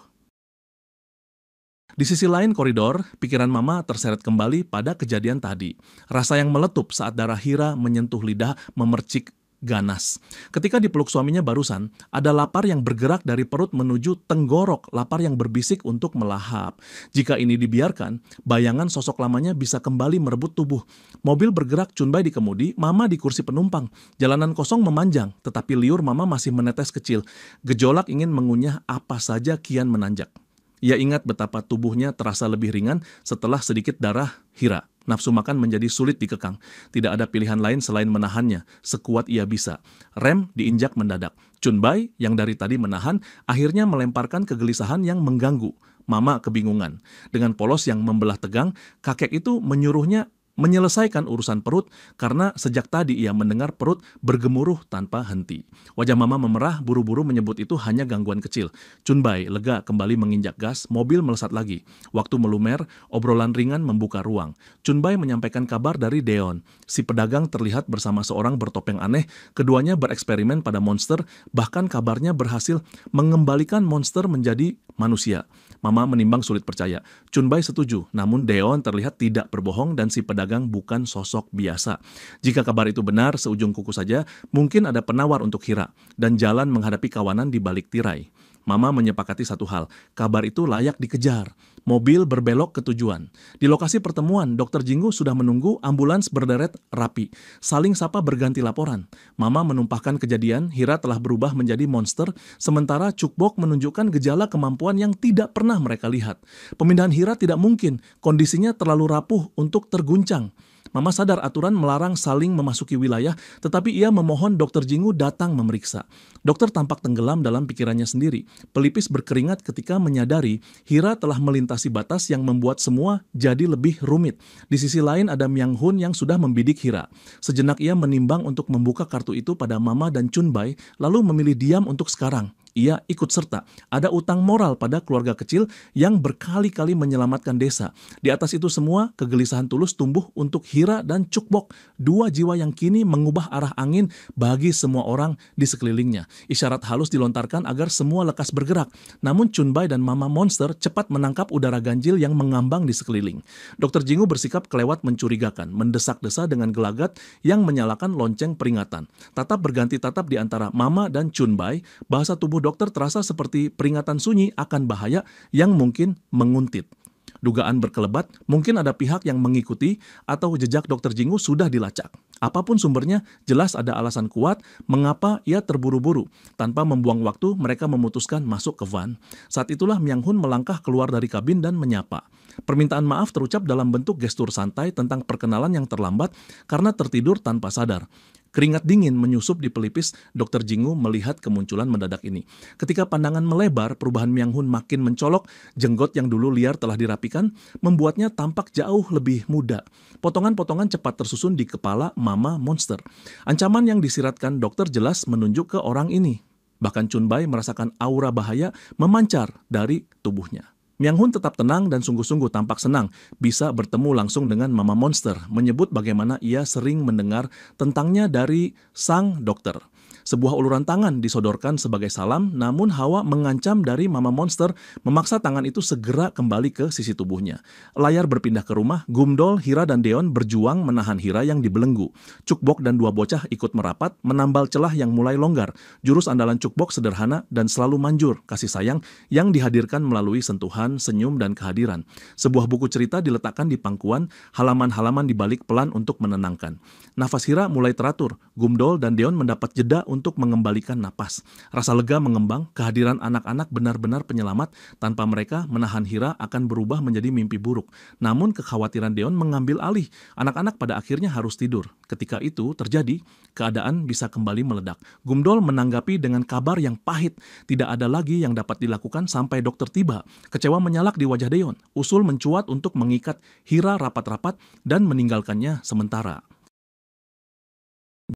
Di sisi lain koridor, pikiran Mama terseret kembali pada kejadian tadi. Rasa yang meletup saat darah Hira menyentuh lidah memercik ganas. Ketika dipeluk suaminya barusan, ada lapar yang bergerak dari perut menuju tenggorok, lapar yang berbisik untuk melahap. Jika ini dibiarkan, bayangan sosok lamanya bisa kembali merebut tubuh. Mobil bergerak, Chunbai di kemudi, Mama di kursi penumpang. Jalanan kosong memanjang, tetapi liur Mama masih menetes kecil. Gejolak ingin mengunyah apa saja kian menanjak. Ia ingat betapa tubuhnya terasa lebih ringan setelah sedikit darah Hira. Nafsu makan menjadi sulit dikekang. Tidak ada pilihan lain selain menahannya, sekuat ia bisa. Rem diinjak mendadak. Chunbai, yang dari tadi menahan, akhirnya melemparkan kegelisahan yang mengganggu. Mama kebingungan. Dengan polos yang membelah tegang, kakek itu menyuruhnya menyelesaikan urusan perut karena sejak tadi ia mendengar perut bergemuruh tanpa henti. Wajah Mama memerah, buru-buru menyebut itu hanya gangguan kecil. Chunbai lega kembali menginjak gas, mobil melesat lagi. Waktu melumer, obrolan ringan membuka ruang. Chunbai menyampaikan kabar dari Deon. Si pedagang terlihat bersama seorang bertopeng aneh, keduanya bereksperimen pada monster, bahkan kabarnya berhasil mengembalikan monster menjadi manusia. Mama menimbang sulit percaya. Chunbai setuju, namun Deon terlihat tidak berbohong dan si pedagang bukan sosok biasa. Jika kabar itu benar, seujung kuku saja, mungkin ada penawar untuk Hira dan jalan menghadapi kawanan di balik tirai. Mama menyepakati satu hal, kabar itu layak dikejar. Mobil berbelok ke tujuan. Di lokasi pertemuan, Dokter Jinggu sudah menunggu, ambulans berderet rapi. Saling sapa berganti laporan. Mama menumpahkan kejadian, Hira telah berubah menjadi monster, sementara Cukbok menunjukkan gejala kemampuan yang tidak pernah mereka lihat. Pemindahan Hira tidak mungkin, kondisinya terlalu rapuh untuk terguncang. Mama sadar aturan melarang saling memasuki wilayah, tetapi ia memohon Dr. Jingu datang memeriksa. Dokter tampak tenggelam dalam pikirannya sendiri. Pelipis berkeringat ketika menyadari Hira telah melintasi batas yang membuat semua jadi lebih rumit. Di sisi lain ada Myung Hun yang sudah membidik Hira. Sejenak ia menimbang untuk membuka kartu itu pada Mama dan Chunbai, lalu memilih diam untuk sekarang. Ia ikut serta. Ada utang moral pada keluarga kecil yang berkali-kali menyelamatkan desa. Di atas itu semua, kegelisahan tulus tumbuh untuk Hira dan Chukbok, dua jiwa yang kini mengubah arah angin bagi semua orang di sekelilingnya. Isyarat halus dilontarkan agar semua lekas bergerak. Namun Chunbai dan Mama Monster cepat menangkap udara ganjil yang mengambang di sekeliling. Dr. Jingu bersikap kelewat mencurigakan, mendesak-desa dengan gelagat yang menyalakan lonceng peringatan. Tatap berganti tatap di antara Mama dan Chunbai, bahasa tubuh dokter terasa seperti peringatan sunyi akan bahaya yang mungkin menguntit. Dugaan berkelebat, mungkin ada pihak yang mengikuti atau jejak Dr. Jingu sudah dilacak. Apapun sumbernya, jelas ada alasan kuat mengapa ia terburu-buru. Tanpa membuang waktu, mereka memutuskan masuk ke van. Saat itulah Myung Hun melangkah keluar dari kabin dan menyapa. Permintaan maaf terucap dalam bentuk gestur santai tentang perkenalan yang terlambat karena tertidur tanpa sadar. Keringat dingin menyusup di pelipis Dr. Jingu melihat kemunculan mendadak ini. Ketika pandangan melebar, perubahan Myung Hun makin mencolok, jenggot yang dulu liar telah dirapikan, membuatnya tampak jauh lebih muda. Potongan-potongan cepat tersusun di kepala Mama Monster. Ancaman yang disiratkan dokter jelas menunjuk ke orang ini. Bahkan Chunbai merasakan aura bahaya memancar dari tubuhnya. Myung Hun tetap tenang dan sungguh-sungguh tampak senang bisa bertemu langsung dengan Mama Monster, menyebut bagaimana ia sering mendengar tentangnya dari sang dokter. Sebuah uluran tangan disodorkan sebagai salam, namun hawa mengancam dari Mama Monster memaksa tangan itu segera kembali ke sisi tubuhnya. Layar berpindah ke rumah, Gumdol, Hira, dan Deon berjuang menahan Hira yang dibelenggu. Chukbok dan dua bocah ikut merapat, menambal celah yang mulai longgar. Jurus andalan Chukbok sederhana dan selalu manjur, kasih sayang yang dihadirkan melalui sentuhan, senyum, dan kehadiran. Sebuah buku cerita diletakkan di pangkuan, halaman-halaman dibalik pelan untuk menenangkan. Nafas Hira mulai teratur, Gumdol dan Deon mendapat jeda untuk mengembalikan napas. Rasa lega mengembang, kehadiran anak-anak benar-benar penyelamat. Tanpa mereka, menahan Hira akan berubah menjadi mimpi buruk. Namun kekhawatiran Deon mengambil alih. Anak-anak pada akhirnya harus tidur. Ketika itu terjadi, keadaan bisa kembali meledak. Gumdol menanggapi dengan kabar yang pahit. Tidak ada lagi yang dapat dilakukan sampai dokter tiba. Kecewa menyalak di wajah Deon. Usul mencuat untuk mengikat Hira rapat-rapat dan meninggalkannya sementara.